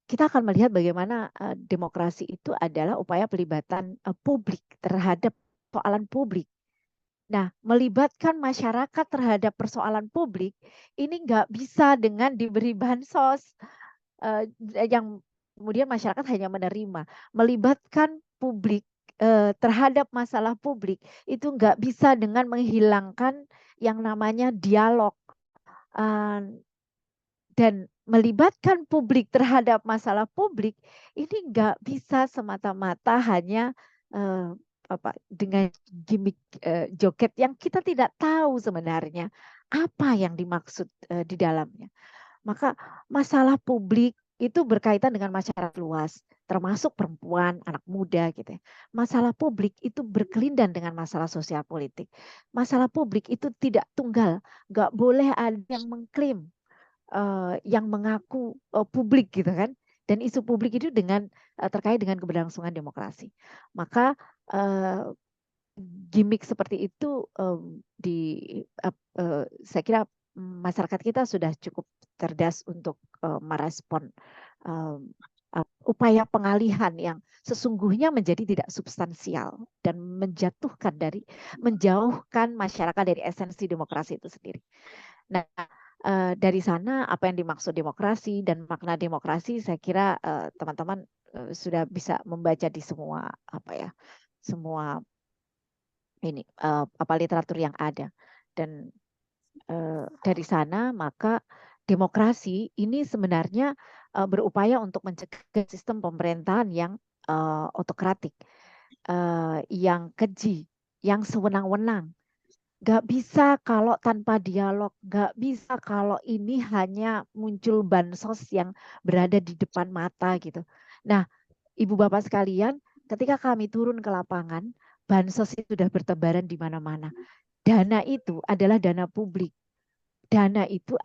kita akan melihat bagaimana demokrasi itu adalah upaya pelibatan publik terhadap persoalan publik. Nah, melibatkan masyarakat terhadap persoalan publik ini nggak bisa dengan diberi bansos yang kemudian masyarakat hanya menerima. Melibatkan publik terhadap masalah publik itu nggak bisa dengan menghilangkan yang namanya dialog. Dan melibatkan publik terhadap masalah publik ini nggak bisa semata-mata hanya dengan gimmick joget yang kita tidak tahu sebenarnya apa yang dimaksud di dalamnya. Maka masalah publik itu berkaitan dengan masyarakat luas, termasuk perempuan, anak muda gitu ya. Masalah publik itu berkelindan dengan masalah sosial politik. Masalah publik itu tidak tunggal, nggak boleh ada yang mengklaim, yang mengaku publik gitu kan. Dan isu publik itu terkait dengan keberlangsungan demokrasi. Maka gimmick seperti itu saya kira masyarakat kita sudah cukup cerdas untuk merespon upaya pengalihan yang sesungguhnya menjadi tidak substansial dan menjauhkan masyarakat dari esensi demokrasi itu sendiri. Nah, dari sana apa yang dimaksud demokrasi dan makna demokrasi, saya kira teman-teman sudah bisa membaca di semua literatur yang ada. Dan dari sana maka demokrasi ini sebenarnya berupaya untuk mencegah sistem pemerintahan yang otokratik, yang keji, yang sewenang-wenang. Gak bisa kalau tanpa dialog, gak bisa kalau ini hanya muncul bansos yang berada di depan mata gitu. Nah, Ibu Bapak sekalian, ketika kami turun ke lapangan, bansos itu sudah bertebaran di mana-mana. Dana itu adalah dana publik. Dana itu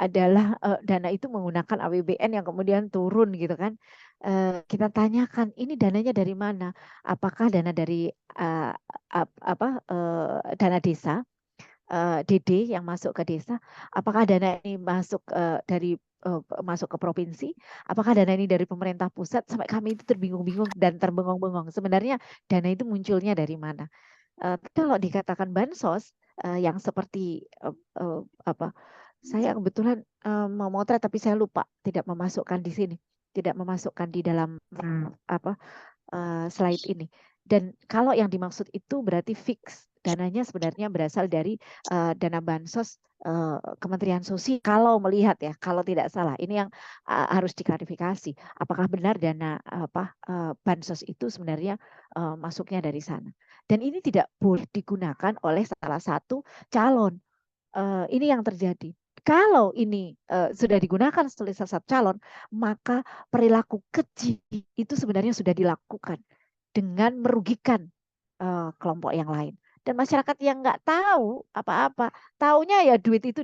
menggunakan APBN yang kemudian turun gitu kan. Kita tanyakan, ini dananya dari mana? Apakah dana dari dana desa? DD yang masuk ke desa, apakah dana ini masuk masuk ke provinsi, apakah dana ini dari pemerintah pusat, sampai kami itu terbingung-bingung dan terbengong-bengong. Sebenarnya dana itu munculnya dari mana? Kalau dikatakan bansos yang seperti saya kebetulan memotret tapi saya lupa tidak memasukkan di sini, tidak memasukkan di dalam slide ini. Dan kalau yang dimaksud itu berarti fix, dananya sebenarnya berasal dari dana bansos Kementerian Sosial. Kalau melihat ya, kalau tidak salah, ini yang harus diklarifikasi. Apakah benar dana bansos itu sebenarnya masuknya dari sana? Dan ini tidak boleh digunakan oleh salah satu calon. Ini yang terjadi. Kalau ini sudah digunakan oleh salah satu calon, maka perilaku keji itu sebenarnya sudah dilakukan dengan merugikan kelompok yang lain. Dan masyarakat yang nggak tahu apa-apa, taunya ya duit itu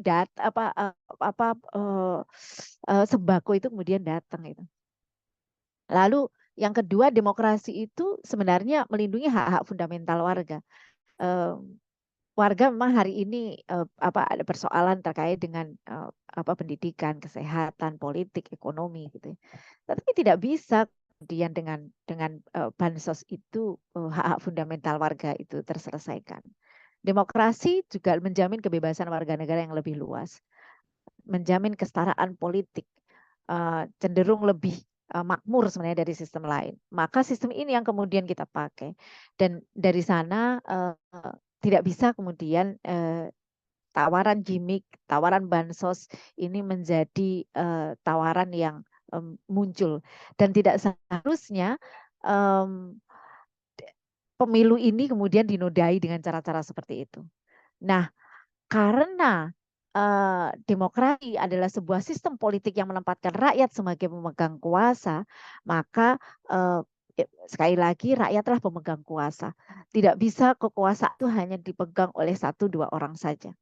sembako itu kemudian datang itu. Lalu yang kedua, demokrasi itu sebenarnya melindungi hak-hak fundamental warga. Warga memang hari ini ada persoalan terkait dengan pendidikan, kesehatan, politik, ekonomi gitu. Tapi tidak bisa kemudian dengan bansos itu hak-hak fundamental warga itu terselesaikan. Demokrasi juga menjamin kebebasan warga negara yang lebih luas, menjamin kesetaraan politik, cenderung lebih makmur sebenarnya dari sistem lain. Maka sistem ini yang kemudian kita pakai. Dan dari sana tidak bisa kemudian tawaran gimmick, tawaran bansos ini menjadi tawaran yang muncul. Dan tidak seharusnya pemilu ini kemudian dinodai dengan cara-cara seperti itu. Nah, karena demokrasi adalah sebuah sistem politik yang menempatkan rakyat sebagai pemegang kuasa, maka sekali lagi rakyatlah pemegang kuasa. Tidak bisa kekuasaan itu hanya dipegang oleh 1-2 orang saja.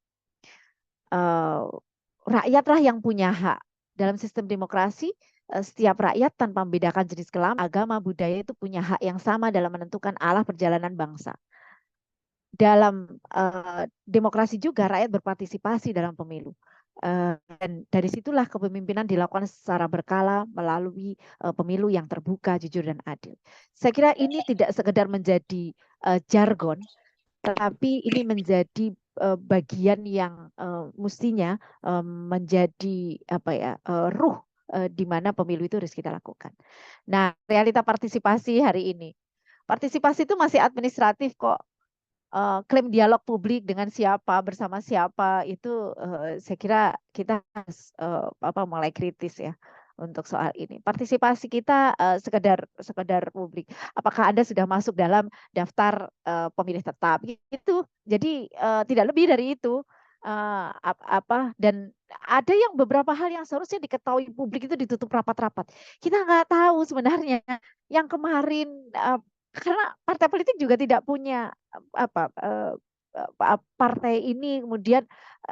rakyatlah yang punya hak. Dalam sistem demokrasi, setiap rakyat tanpa membedakan jenis kelamin, agama, budaya itu punya hak yang sama dalam menentukan arah perjalanan bangsa. Dalam demokrasi juga rakyat berpartisipasi dalam pemilu. Dan dari situlah kepemimpinan dilakukan secara berkala melalui pemilu yang terbuka, jujur, dan adil. Saya kira ini tidak sekedar menjadi jargon, tetapi ini menjadi bagian yang mestinya menjadi ruh di mana pemilu itu harus kita lakukan. Nah, realita partisipasi hari ini, partisipasi itu masih administratif kok. Klaim dialog publik dengan siapa, bersama siapa itu saya kira kita harus mulai kritis ya untuk soal ini. Partisipasi kita sekedar publik. Apakah Anda sudah masuk dalam daftar pemilih tetap gitu. Jadi tidak lebih dari itu. Dan ada yang beberapa hal yang seharusnya diketahui publik itu ditutup rapat-rapat. Kita nggak tahu sebenarnya yang kemarin karena partai politik juga tidak punya partai ini kemudian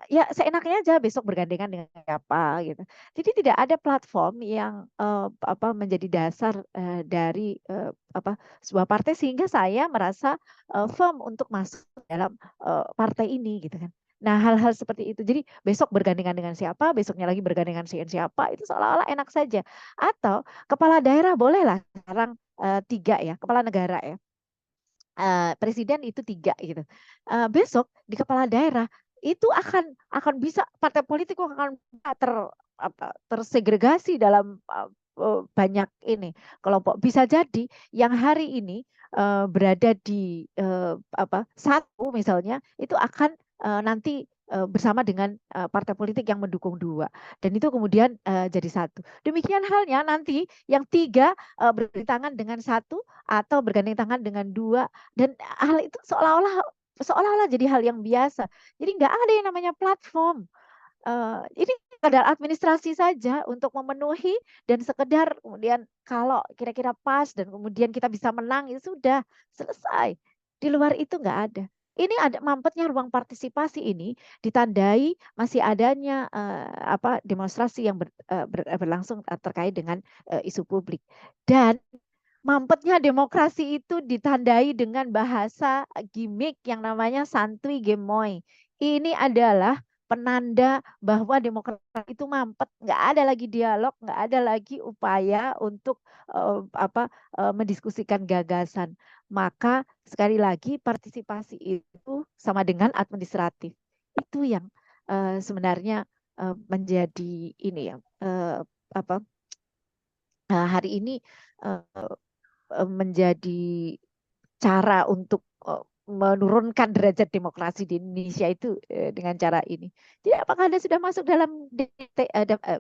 ya seenaknya aja besok bergandengan dengan siapa gitu. Jadi tidak ada platform yang menjadi dasar dari sebuah partai sehingga saya merasa firm untuk masuk dalam partai ini gitu kan. Nah, hal-hal seperti itu. Jadi besok bergandengan dengan siapa, besoknya lagi bergandengan dengan siapa, itu seolah-olah enak saja. Atau kepala daerah bolehlah sekarang 3 ya, kepala negara ya. Presiden itu 3 gitu. Besok di kepala daerah itu akan bisa partai politik akan tersegregasi dalam banyak ini kelompok. Bisa jadi yang hari ini berada di satu misalnya itu akan nanti bersama dengan partai politik yang mendukung 2 dan itu kemudian jadi satu. Demikian halnya nanti yang 3 bergandengan dengan 1 atau bergandeng tangan dengan 2 dan hal itu seolah-olah jadi hal yang biasa. Jadi nggak ada yang namanya platform. Ini sekedar administrasi saja untuk memenuhi dan sekedar kemudian kalau kira-kira pas dan kemudian kita bisa menang itu sudah selesai. Di luar itu nggak ada. Ini ada mampetnya ruang partisipasi ini ditandai masih adanya demonstrasi yang berlangsung terkait dengan isu publik dan mampetnya demokrasi itu ditandai dengan bahasa gimmick yang namanya santuy gemoy. Ini adalah penanda bahwa demokrasi itu mampet, nggak ada lagi dialog, nggak ada lagi upaya untuk mendiskusikan gagasan. Maka sekali lagi partisipasi itu sama dengan administratif. Itu yang sebenarnya menjadi ini ya hari ini menjadi cara untuk menurunkan derajat demokrasi di Indonesia itu dengan cara ini. Jadi apakah Anda sudah masuk dalam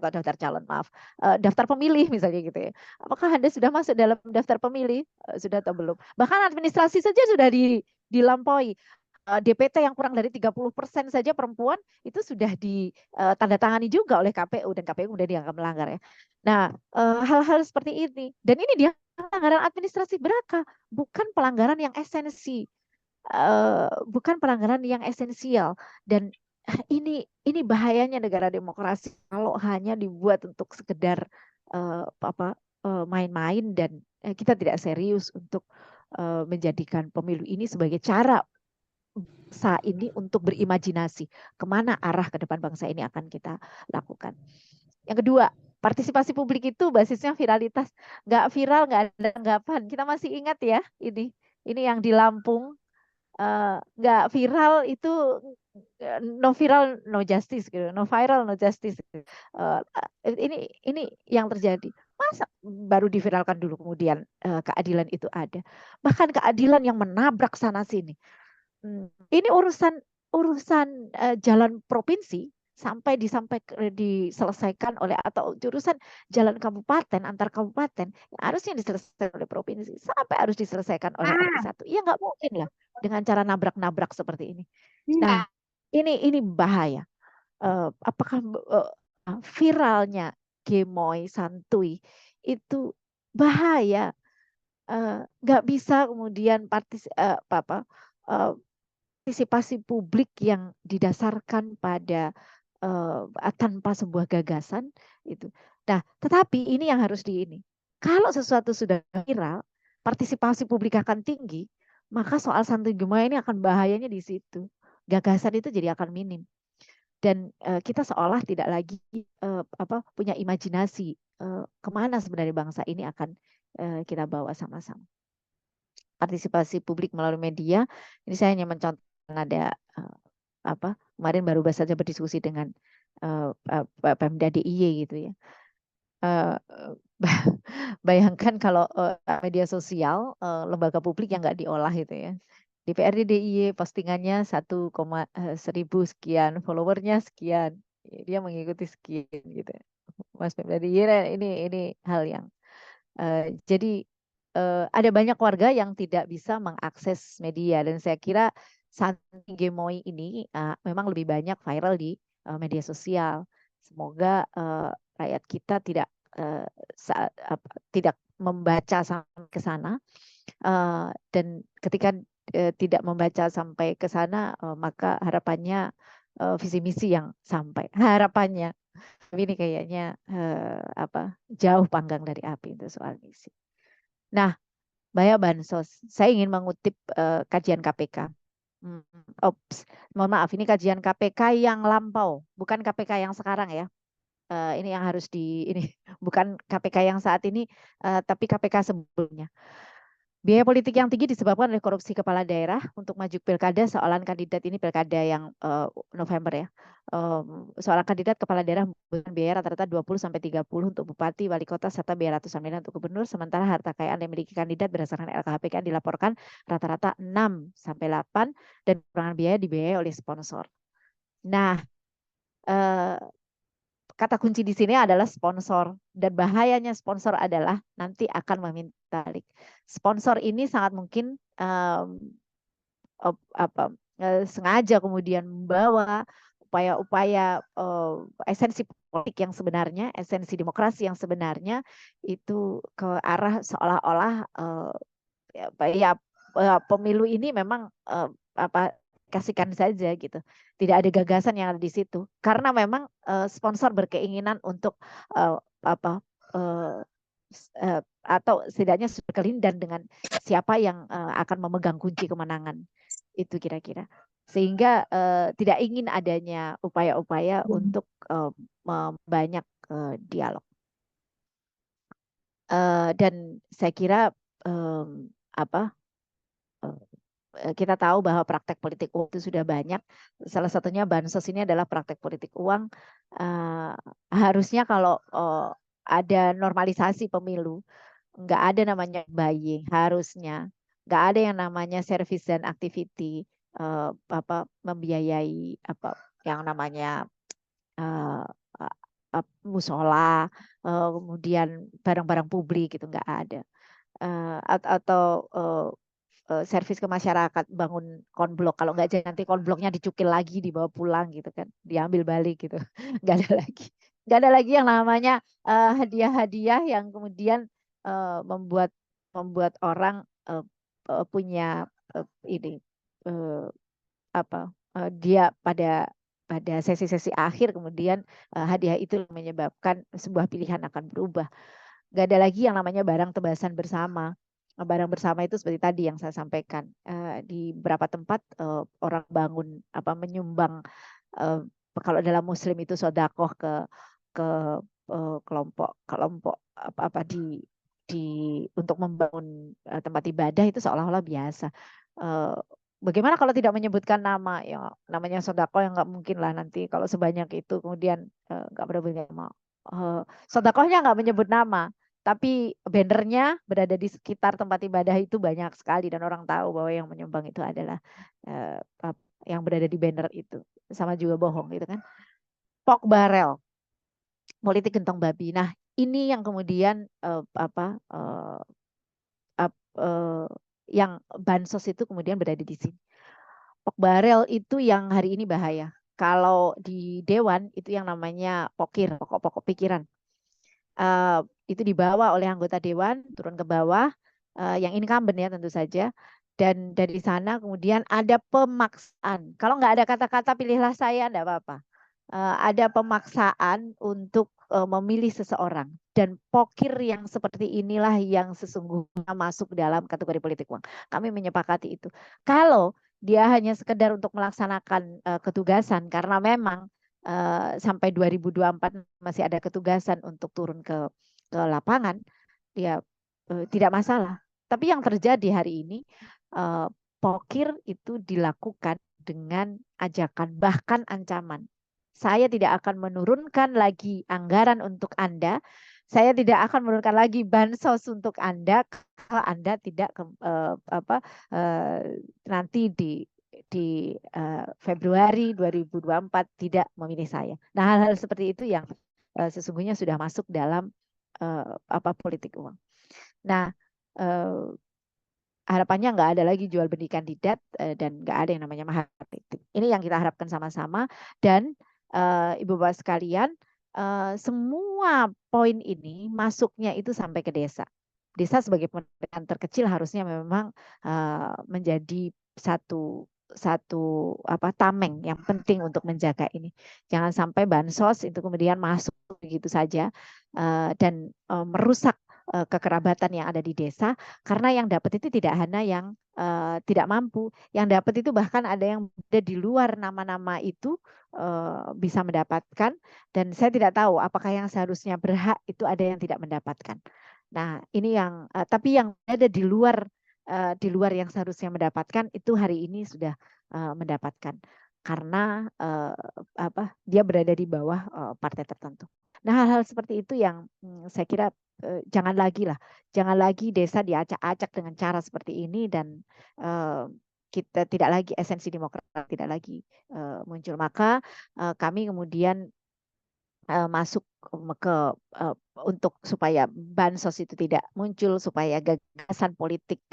daftar calon, maaf, daftar pemilih misalnya gitu ya. Apakah Anda sudah masuk dalam daftar pemilih? Sudah atau belum? Bahkan administrasi saja sudah dilampaui. DPT yang kurang dari 30% saja perempuan itu sudah ditandatangani juga oleh KPU dan KPU kemudian dianggap melanggar ya. Nah, hal-hal seperti ini dan ini dia pelanggaran administrasi berat, bukan pelanggaran yang esensi, bukan pelanggaran yang esensial dan ini bahayanya negara demokrasi kalau hanya dibuat untuk sekedar main-main dan kita tidak serius untuk menjadikan pemilu ini sebagai cara bangsa ini untuk berimajinasi kemana arah ke depan bangsa ini akan kita lakukan. Yang kedua, partisipasi publik itu basisnya viralitas. Nggak viral, nggak ada tanggapan. Kita masih ingat ya ini yang di Lampung. Nggak viral itu no viral no justice gitu, no viral no justice. Ini yang terjadi. Masa baru diviralkan dulu kemudian keadilan itu ada. Bahkan keadilan yang menabrak sana sini. Ini urusan jalan provinsi sampai diselesaikan oleh atau jurusan jalan kabupaten antar kabupaten harusnya diselesaikan oleh provinsi sampai harus diselesaikan oleh RT1. Ya nggak mungkin lah dengan cara nabrak-nabrak seperti ini. Nah, ini bahaya. Apakah viralnya gemoy santuy itu bahaya? Nggak bisa kemudian partisipasi publik yang didasarkan pada tanpa sebuah gagasan itu. Nah, tetapi ini yang harus kalau sesuatu sudah viral, partisipasi publik akan tinggi, maka soal Santo Gema ini akan bahayanya di situ. Gagasan itu jadi akan minim. Dan kita seolah tidak lagi punya imajinasi kemana sebenarnya bangsa ini akan kita bawa sama-sama. Partisipasi publik melalui media, ini saya hanya mencontohkan ada kemarin baru saja berdiskusi dengan Pemda DIY gitu ya. Bayangkan kalau media sosial lembaga publik yang nggak diolah itu ya. DPRD DIY postingannya 1,1000 sekian, followernya sekian, dia mengikuti sekian gitu. Mas Pemda DIY ini hal yang jadi ada banyak warga yang tidak bisa mengakses media, dan saya kira Santo Gemoy ini memang lebih banyak viral di media sosial. Semoga rakyat kita tidak membaca sampai ke sana, dan ketika tidak membaca sampai ke sana, maka harapannya visi misi yang sampai, harapannya. Tapi ini kayaknya jauh panggang dari api untuk soal misi. Nah, bahaya bansos. Saya ingin mengutip kajian KPK. Mohon maaf, ini kajian KPK yang lampau, bukan KPK yang sekarang ya. Ini yang harus ini bukan KPK yang saat ini, tapi KPK sebelumnya. Biaya politik yang tinggi disebabkan oleh korupsi kepala daerah untuk maju pilkada. Seorang kandidat ini pilkada yang November ya. Seorang kandidat kepala daerah membutuhkan biaya rata-rata 20-30 untuk bupati, wali kota, serta biaya ratusan miliar untuk gubernur. Sementara harta kekayaan yang dimiliki kandidat berdasarkan LKHPK dilaporkan rata-rata 6-8, dan kekurangan biaya dibiayai oleh sponsor. Nah, kata kunci di sini adalah sponsor, dan bahayanya sponsor adalah nanti akan meminta balik. Sponsor ini sangat mungkin sengaja kemudian membawa upaya-upaya esensi politik yang sebenarnya, esensi demokrasi yang sebenarnya itu ke arah seolah-olah pemilu ini memang kasihkan saja gitu. Tidak ada gagasan yang ada di situ. Karena memang sponsor berkeinginan untuk atau setidaknya berkelindan dengan siapa yang akan memegang kunci kemenangan. Itu kira-kira. Sehingga tidak ingin adanya upaya-upaya untuk membanyak dialog. Dan saya kira kita tahu bahwa praktek politik uang itu sudah banyak. Salah satunya bansos ini adalah praktek politik uang. Harusnya kalau ada normalisasi pemilu, nggak ada namanya buying, harusnya nggak ada yang namanya service dan activity, membiayai yang namanya musola, kemudian barang-barang publik itu nggak ada, atau servis ke masyarakat, bangun konblok. Kalau nggak jadi nanti konbloknya dicukil lagi, dibawa pulang gitu kan, diambil balik gitu. Nggak ada lagi yang namanya hadiah-hadiah yang kemudian membuat orang punya dia pada sesi-sesi akhir kemudian hadiah itu menyebabkan sebuah pilihan akan berubah. Nggak ada lagi yang namanya barang tebasan bersama. Barang bersama itu seperti tadi yang saya sampaikan, di beberapa tempat orang bangun menyumbang, kalau dalam Muslim itu sodakoh ke kelompok untuk membangun tempat ibadah, itu seolah-olah biasa. Bagaimana kalau tidak menyebutkan nama, ya namanya sodakoh yang nggak mungkin lah nanti kalau sebanyak itu kemudian nggak berbeda nama. Sodakohnya nggak menyebut nama, tapi bannernya berada di sekitar tempat ibadah itu banyak sekali, dan orang tahu bahwa yang menyumbang itu adalah yang berada di banner itu. Sama juga bohong gitu kan. Pork barrel, politik gentong babi. Nah, ini yang kemudian yang bansos itu kemudian berada di sini. Pork barrel itu yang hari ini bahaya. Kalau di Dewan itu yang namanya pokir, pokok-pokok pikiran. Itu dibawa oleh anggota Dewan turun ke bawah, yang incumbent ya tentu saja, dan dari sana kemudian ada pemaksaan. Kalau nggak ada kata-kata pilihlah saya, enggak apa-apa. ada pemaksaan untuk memilih seseorang, dan pokir yang seperti inilah yang sesungguhnya masuk dalam kategori politik uang. Kami menyepakati itu. Kalau dia hanya sekedar untuk melaksanakan ketugasan karena memang sampai 2024 masih ada ketugasan untuk turun ke lapangan, dia tidak masalah. Tapi yang terjadi hari ini, pokir itu dilakukan dengan ajakan bahkan ancaman. Saya tidak akan menurunkan lagi anggaran untuk Anda. Saya tidak akan menurunkan lagi bansos untuk Anda kalau Anda tidak nanti di Februari 2024 tidak memilih saya. Nah, hal-hal seperti itu yang sesungguhnya sudah masuk dalam politik uang. Nah, harapannya nggak ada lagi jual beli kandidat dan nggak ada yang namanya mahar politik. Ini yang kita harapkan sama-sama. Dan Ibu Bapak sekalian, semua poin ini masuknya itu sampai ke desa. Desa sebagai pemerintahan terkecil harusnya memang menjadi satu tameng yang penting untuk menjaga ini. Jangan sampai bansos itu kemudian masuk begitu saja dan merusak kekerabatan yang ada di desa, karena yang dapat itu tidak hanya yang tidak mampu, yang dapat itu bahkan ada yang ada di luar nama-nama itu bisa mendapatkan, dan saya tidak tahu apakah yang seharusnya berhak itu ada yang tidak mendapatkan. Nah, ini yang tapi yang ada di luar yang seharusnya mendapatkan itu hari ini sudah mendapatkan karena dia berada di bawah partai tertentu. Nah, hal-hal seperti itu yang saya kira jangan lagi desa diacak-acak dengan cara seperti ini, dan kita tidak lagi esensi demokrat tidak lagi muncul. Maka kami kemudian masuk ke untuk supaya bansos itu tidak muncul, supaya gagasan politik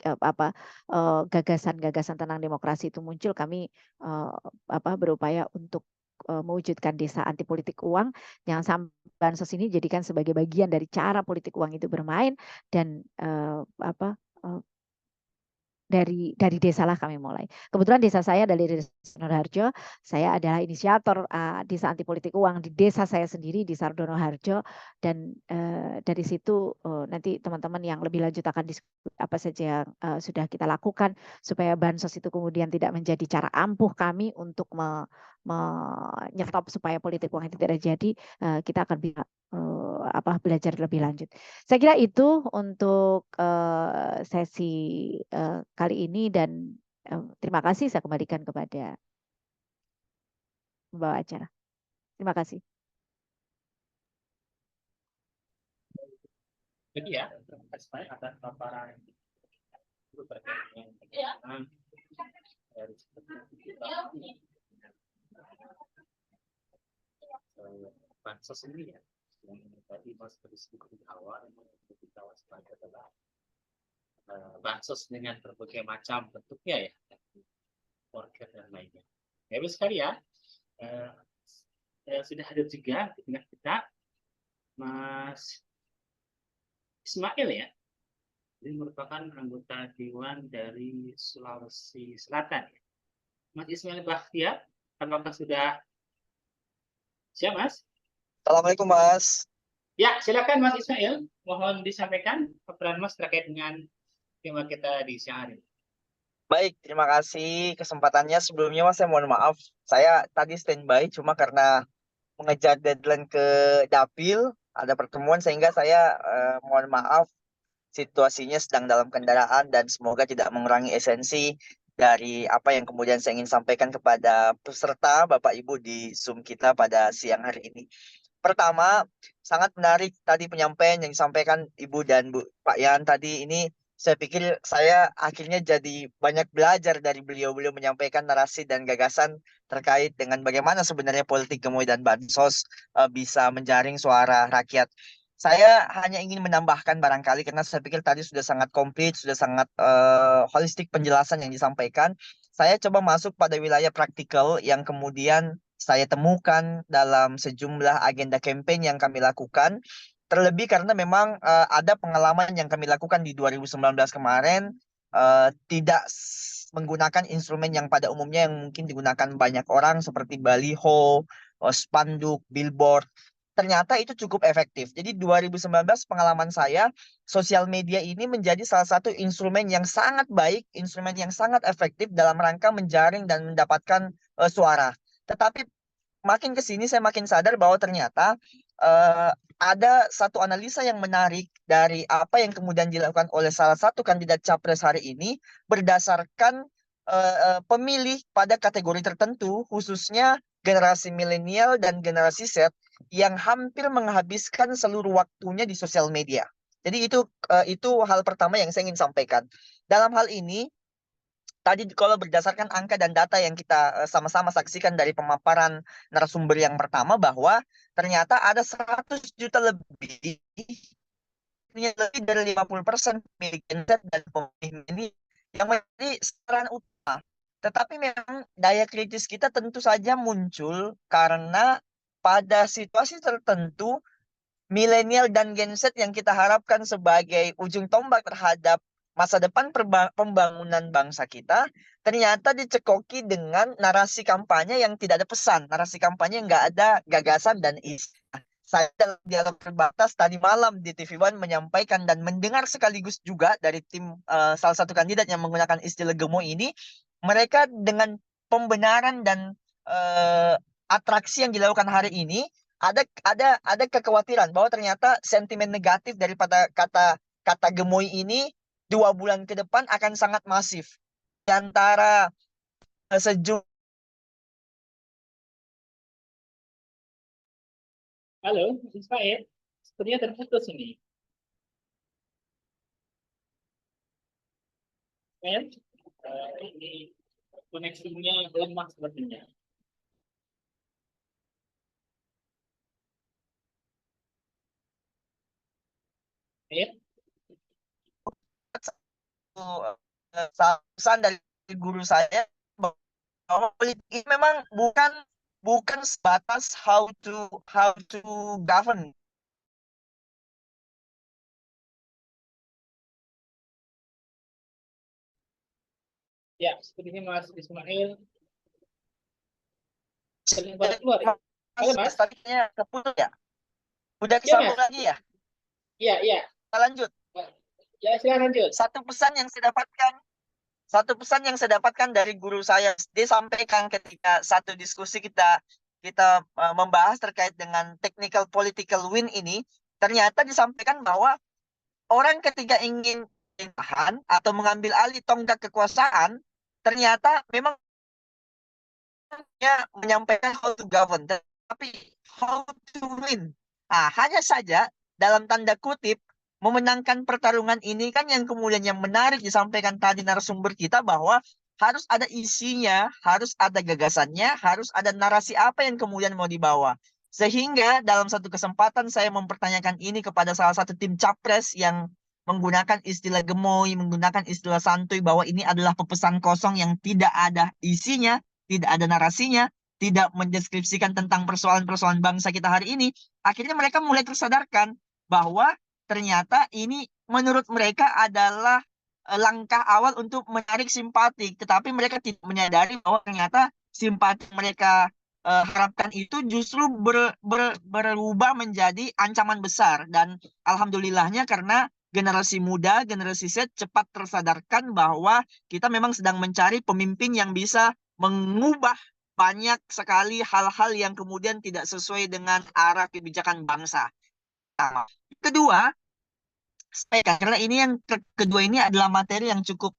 gagasan-gagasan tentang demokrasi itu muncul, kami berupaya untuk mewujudkan desa anti politik uang. Jangan sampai bansos ini jadikan sebagai bagian dari cara politik uang itu bermain, dan dari desalah kami mulai. Kebetulan desa saya dari Desa Donoharjo, saya adalah inisiator desa anti politik uang di desa saya sendiri di Sardonoharjo, dan dari situ nanti teman-teman yang lebih lanjut akan diskusi apa saja yang sudah kita lakukan supaya bansos itu kemudian tidak menjadi cara ampuh kami untuk menyetop supaya politik uang itu tidak terjadi. Kita akan bisa belajar lebih lanjut. Saya kira itu untuk sesi kali ini, dan terima kasih. Saya kembalikan kepada pembawa acara. Terima kasih. Jadi ya, terima kasih banyak atas paparan bansos ini ya, yang tadi Mas berdiskusi di awal, yang kita waspada adalah bansos dengan berbagai macam bentuknya ya, organ dan lainnya. Ya, sekali ya, sudah ada juga di tengah kita Mas Ismail ya. Ini merupakan anggota Dewan dari Sulawesi Selatan. Mas Ismail Bakhtiar, apakah sudah siap, Mas? Assalamualaikum, Mas. Ya, silakan Mas Ismail. Mohon disampaikan paparan Mas terkait dengan tema kita di siang hari. Baik, terima kasih kesempatannya. Sebelumnya, Mas, saya mohon maaf. Saya tadi standby cuma karena mengejar deadline ke Dapil, ada pertemuan sehingga saya mohon maaf. Situasinya sedang dalam kendaraan dan semoga tidak mengurangi esensi dari apa yang kemudian saya ingin sampaikan kepada peserta Bapak Ibu di Zoom kita pada siang hari ini. Pertama, sangat menarik tadi penyampaian yang disampaikan Ibu dan Pak Yan tadi. Ini saya pikir saya akhirnya jadi banyak belajar dari beliau-beliau menyampaikan narasi dan gagasan terkait dengan bagaimana sebenarnya politik gemoy dan bansos bisa menjaring suara rakyat. Saya hanya ingin menambahkan barangkali karena saya pikir tadi sudah sangat komplit, sudah sangat holistik penjelasan yang disampaikan. Saya coba masuk pada wilayah praktikal yang kemudian saya temukan dalam sejumlah agenda campaign yang kami lakukan. Terlebih karena memang ada pengalaman yang kami lakukan di 2019 kemarin tidak menggunakan instrumen yang pada umumnya yang mungkin digunakan banyak orang seperti baliho, spanduk, billboard. Ternyata itu cukup efektif. Jadi 2019 pengalaman saya, sosial media ini menjadi salah satu instrumen yang sangat baik, instrumen yang sangat efektif dalam rangka menjaring dan mendapatkan suara. Tetapi makin ke sini saya makin sadar bahwa ternyata ada satu analisa yang menarik dari apa yang kemudian dilakukan oleh salah satu kandidat capres hari ini berdasarkan pemilih pada kategori tertentu, khususnya generasi milenial dan generasi Z yang hampir menghabiskan seluruh waktunya di sosial media. Jadi itu hal pertama yang saya ingin sampaikan. Dalam hal ini, tadi kalau berdasarkan angka dan data yang kita sama-sama saksikan dari pemaparan narasumber yang pertama, bahwa ternyata ada 100 juta lebih dari 50% pemilih Gen Z dan pemilih ini yang menjadi sasaran utama. Tetapi memang daya kritis kita tentu saja muncul karena pada situasi tertentu milenial dan Gen Z yang kita harapkan sebagai ujung tombak terhadap masa depan pembangunan bangsa kita ternyata dicekoki dengan narasi kampanye yang tidak ada pesan, narasi kampanye yang nggak ada gagasan dan isi. Saya dalam dialog terbatas tadi malam di TV One menyampaikan dan mendengar sekaligus juga dari tim salah satu kandidat yang menggunakan istilah gemo ini, mereka dengan pembenaran dan atraksi yang dilakukan hari ini ada kekhawatiran bahwa ternyata sentimen negatif daripada kata gemoy ini 2 bulan ke depan akan sangat masif di antara sejumlah. Halo, Ismail, sepertinya terputus ini. Ismail, ini koneksinya lemah sepertinya. Ya, Pesan dari guru saya bahwa politik ini memang bukan sebatas how to govern. ya, sepertinya Mas Ismail sering pada keluar. Ya? Halo, Mas. Tadinya terputus ya. Udah Ya, kesambung Mas. lagi ya. Iya, iya. Kita lanjut. Ya, silakan lanjut. Satu pesan yang saya dapatkan dari guru saya, dia sampaikan ketika satu diskusi kita membahas terkait dengan technical political win ini, ternyata disampaikan bahwa orang ketika ingin tahan atau mengambil alih tonggak kekuasaan, ternyata memang menyampaikan how to govern, tapi how to win. Nah, hanya saja dalam tanda kutip memenangkan pertarungan ini kan yang kemudian yang menarik disampaikan tadi narasumber kita bahwa harus ada isinya, harus ada gagasannya, harus ada narasi apa yang kemudian mau dibawa. Sehingga dalam satu kesempatan saya mempertanyakan ini kepada salah satu tim capres yang menggunakan istilah gemoy, menggunakan istilah santuy bahwa ini adalah pepesan kosong yang tidak ada isinya, tidak ada narasinya, tidak mendeskripsikan tentang persoalan-persoalan bangsa kita hari ini. Akhirnya mereka mulai tersadarkan bahwa ternyata ini menurut mereka adalah langkah awal untuk menarik simpati, tetapi mereka tidak menyadari bahwa ternyata simpati mereka harapkan itu justru berubah menjadi ancaman besar. Dan alhamdulillahnya karena generasi muda, generasi Z cepat tersadarkan bahwa kita memang sedang mencari pemimpin yang bisa mengubah banyak sekali hal-hal yang kemudian tidak sesuai dengan arah kebijakan bangsa. Kedua, karena ini yang kedua ini adalah materi yang cukup.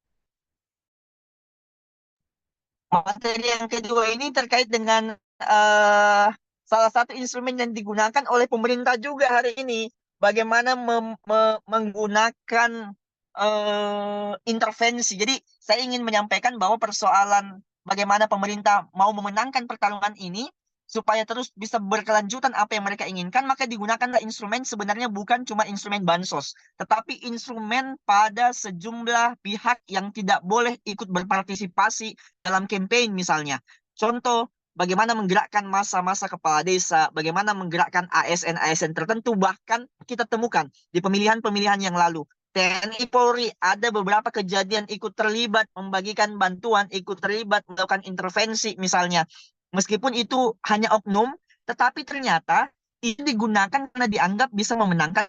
Materi yang kedua ini terkait dengan salah satu instrumen yang digunakan oleh pemerintah juga hari ini. Bagaimana menggunakan intervensi. Jadi saya ingin menyampaikan bahwa persoalan bagaimana pemerintah mau memenangkan pertarungan ini supaya terus bisa berkelanjutan apa yang mereka inginkan, maka digunakanlah instrumen sebenarnya bukan cuma instrumen bansos, tetapi instrumen pada sejumlah pihak yang tidak boleh ikut berpartisipasi dalam campaign misalnya. Contoh, bagaimana menggerakkan masa-masa kepala desa, bagaimana menggerakkan ASN-ASN tertentu, bahkan kita temukan di pemilihan-pemilihan yang lalu. TNI Polri ada beberapa kejadian ikut terlibat membagikan bantuan, ikut terlibat melakukan intervensi misalnya. Meskipun itu hanya oknum, tetapi ternyata itu digunakan karena dianggap bisa memenangkan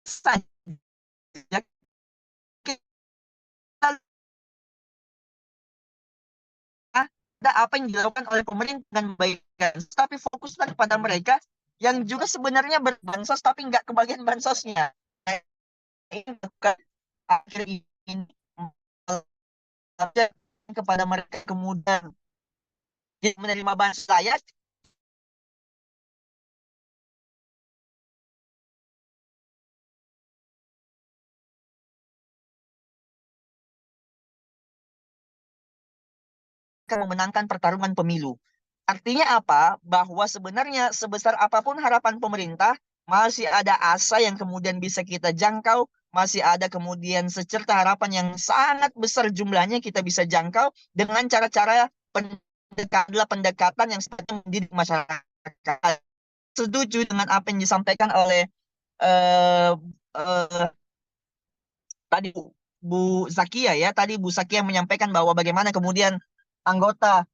saja. Ada apa yang dilakukan oleh pemerintah dengan baik, tapi fokuslah kepada mereka yang juga sebenarnya berbansos tapi nggak kebagian bansosnya. Ini bukan akhir ini kepada mereka kemudian menerima bansos saya akan memenangkan pertarungan pemilu. Artinya apa? Bahwa sebenarnya sebesar apapun harapan pemerintah, masih ada asa yang kemudian bisa kita jangkau, masih ada kemudian secerca harapan yang sangat besar jumlahnya kita bisa jangkau dengan cara-cara pendekatan yang sifatnya mendidik masyarakat. Setuju dengan apa yang disampaikan oleh tadi Bu Zakia ya, tadi Bu Zakia menyampaikan bahwa bagaimana kemudian anggota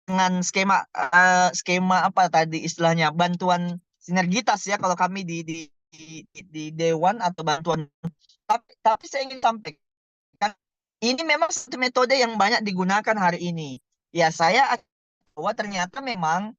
dengan skema apa tadi istilahnya bantuan sinergitas ya kalau kami di Dewan atau bantuan, tapi saya ingin sampaikan ini memang satu metode yang banyak digunakan hari ini. Ya saya bahwa ternyata memang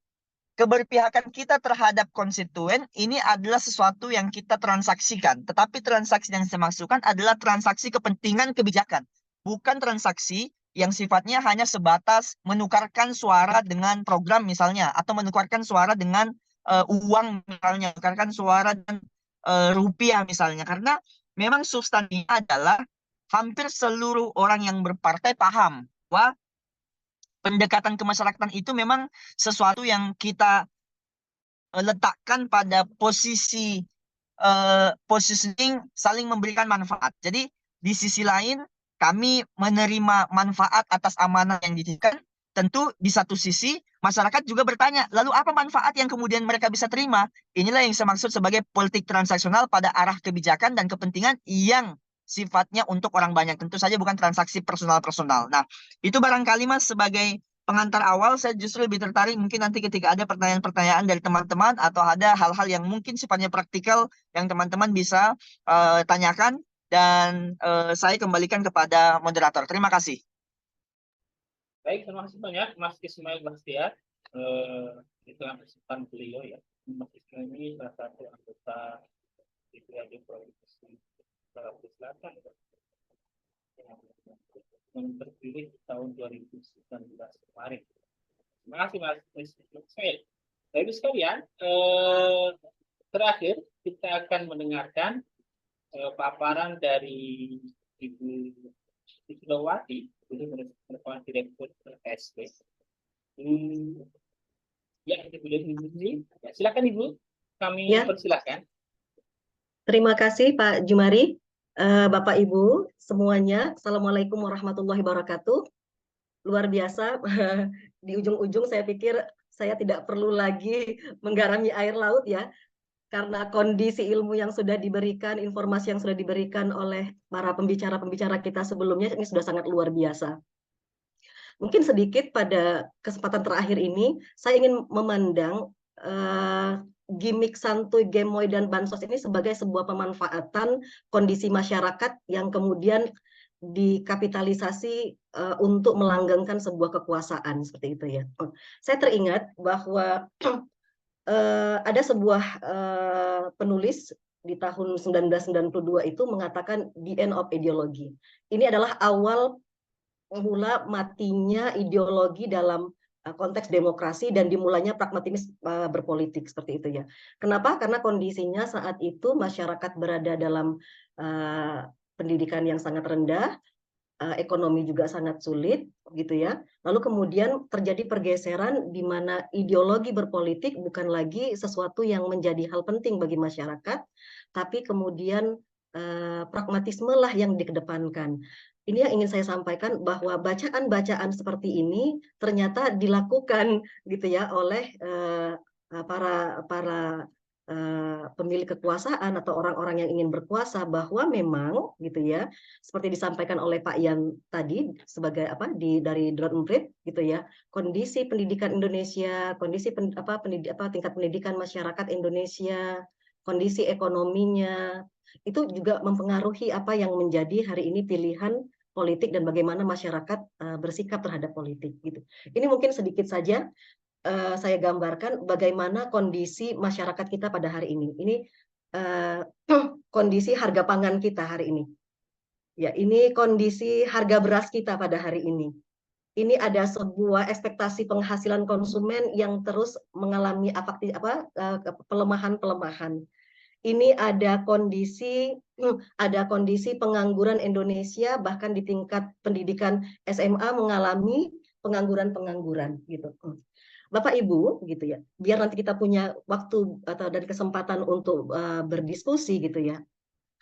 keberpihakan kita terhadap konstituen ini adalah sesuatu yang kita transaksikan. Tetapi transaksi yang saya maksudkan adalah transaksi kepentingan kebijakan. Bukan transaksi yang sifatnya hanya sebatas menukarkan suara dengan program misalnya. Atau menukarkan suara dengan uang misalnya. Menukarkan suara dengan rupiah misalnya. Karena memang substansinya adalah hampir seluruh orang yang berpartai paham bahwa pendekatan kemasyarakatan itu memang sesuatu yang kita letakkan pada posisi positioning saling memberikan manfaat. Jadi di sisi lain kami menerima manfaat atas amanah yang dititipkan. Tentu di satu sisi masyarakat juga bertanya, lalu apa manfaat yang kemudian mereka bisa terima? Inilah yang saya maksud sebagai politik transaksional pada arah kebijakan dan kepentingan yang sifatnya untuk orang banyak. Tentu saja bukan transaksi personal-personal. Nah, itu barangkali Mas sebagai pengantar awal. Saya justru lebih tertarik mungkin nanti ketika ada pertanyaan-pertanyaan dari teman-teman atau ada hal-hal yang mungkin sifatnya praktikal yang teman-teman bisa tanyakan, dan saya kembalikan kepada moderator. Terima kasih. Baik, terima kasih banyak Mas Ismail Bastian. Itu yang kesempatan beliau ya. Mas Ismail ini salah satu anggota DPRD Provinsi Sulawesi Selatan yang terpilih tahun 2019 kemarin. Terima kasih Mas Ismail. Baik sekalian, terakhir kita akan mendengarkan paparan dari Ibu Sulawati, ini merupakan Direktur KSP. Ya, Ibu ini. Ya, silakan Ibu, kami persilakan. Terima kasih Pak Jumari, Bapak Ibu semuanya. Assalamualaikum warahmatullahi wabarakatuh. Luar biasa, di ujung-ujung saya pikir saya tidak perlu lagi menggarami air laut ya, karena kondisi ilmu yang sudah diberikan, informasi yang sudah diberikan oleh para pembicara-pembicara kita sebelumnya ini sudah sangat luar biasa. Mungkin sedikit pada kesempatan terakhir ini, saya ingin memandang gimmick santuy, gemoy, dan bansos ini sebagai sebuah pemanfaatan kondisi masyarakat yang kemudian dikapitalisasi untuk melanggengkan sebuah kekuasaan, seperti itu ya. Saya teringat bahwa ada sebuah penulis di tahun 1992 itu mengatakan the end of ideology. Ini adalah awal mula matinya ideologi dalam konteks demokrasi dan dimulainya pragmatisme berpolitik, seperti itu ya. Kenapa? Karena kondisinya saat itu masyarakat berada dalam pendidikan yang sangat rendah, ekonomi juga sangat sulit, gitu ya. Lalu kemudian terjadi pergeseran di mana ideologi berpolitik bukan lagi sesuatu yang menjadi hal penting bagi masyarakat, tapi kemudian pragmatisme lah yang dikedepankan. Ini yang ingin saya sampaikan, bahwa bacaan-bacaan seperti ini ternyata dilakukan gitu ya oleh para pemilik kekuasaan atau orang-orang yang ingin berkuasa, bahwa memang gitu ya, seperti disampaikan oleh Pak Ian tadi sebagai dari Drone Emprit gitu ya, kondisi pendidikan Indonesia, kondisi tingkat pendidikan masyarakat Indonesia, kondisi ekonominya itu juga mempengaruhi apa yang menjadi hari ini pilihan politik dan bagaimana masyarakat bersikap terhadap politik gitu. Ini mungkin sedikit saja saya gambarkan bagaimana kondisi masyarakat kita pada hari ini. Ini kondisi harga pangan kita hari ini. Ya, ini kondisi harga beras kita pada hari ini. Ini ada sebuah ekspektasi penghasilan konsumen yang terus mengalami pelemahan-pelemahan. Ini ada kondisi pengangguran Indonesia, bahkan di tingkat pendidikan SMA mengalami pengangguran gitu. Bapak Ibu gitu ya, biar nanti kita punya waktu dan kesempatan untuk berdiskusi gitu ya.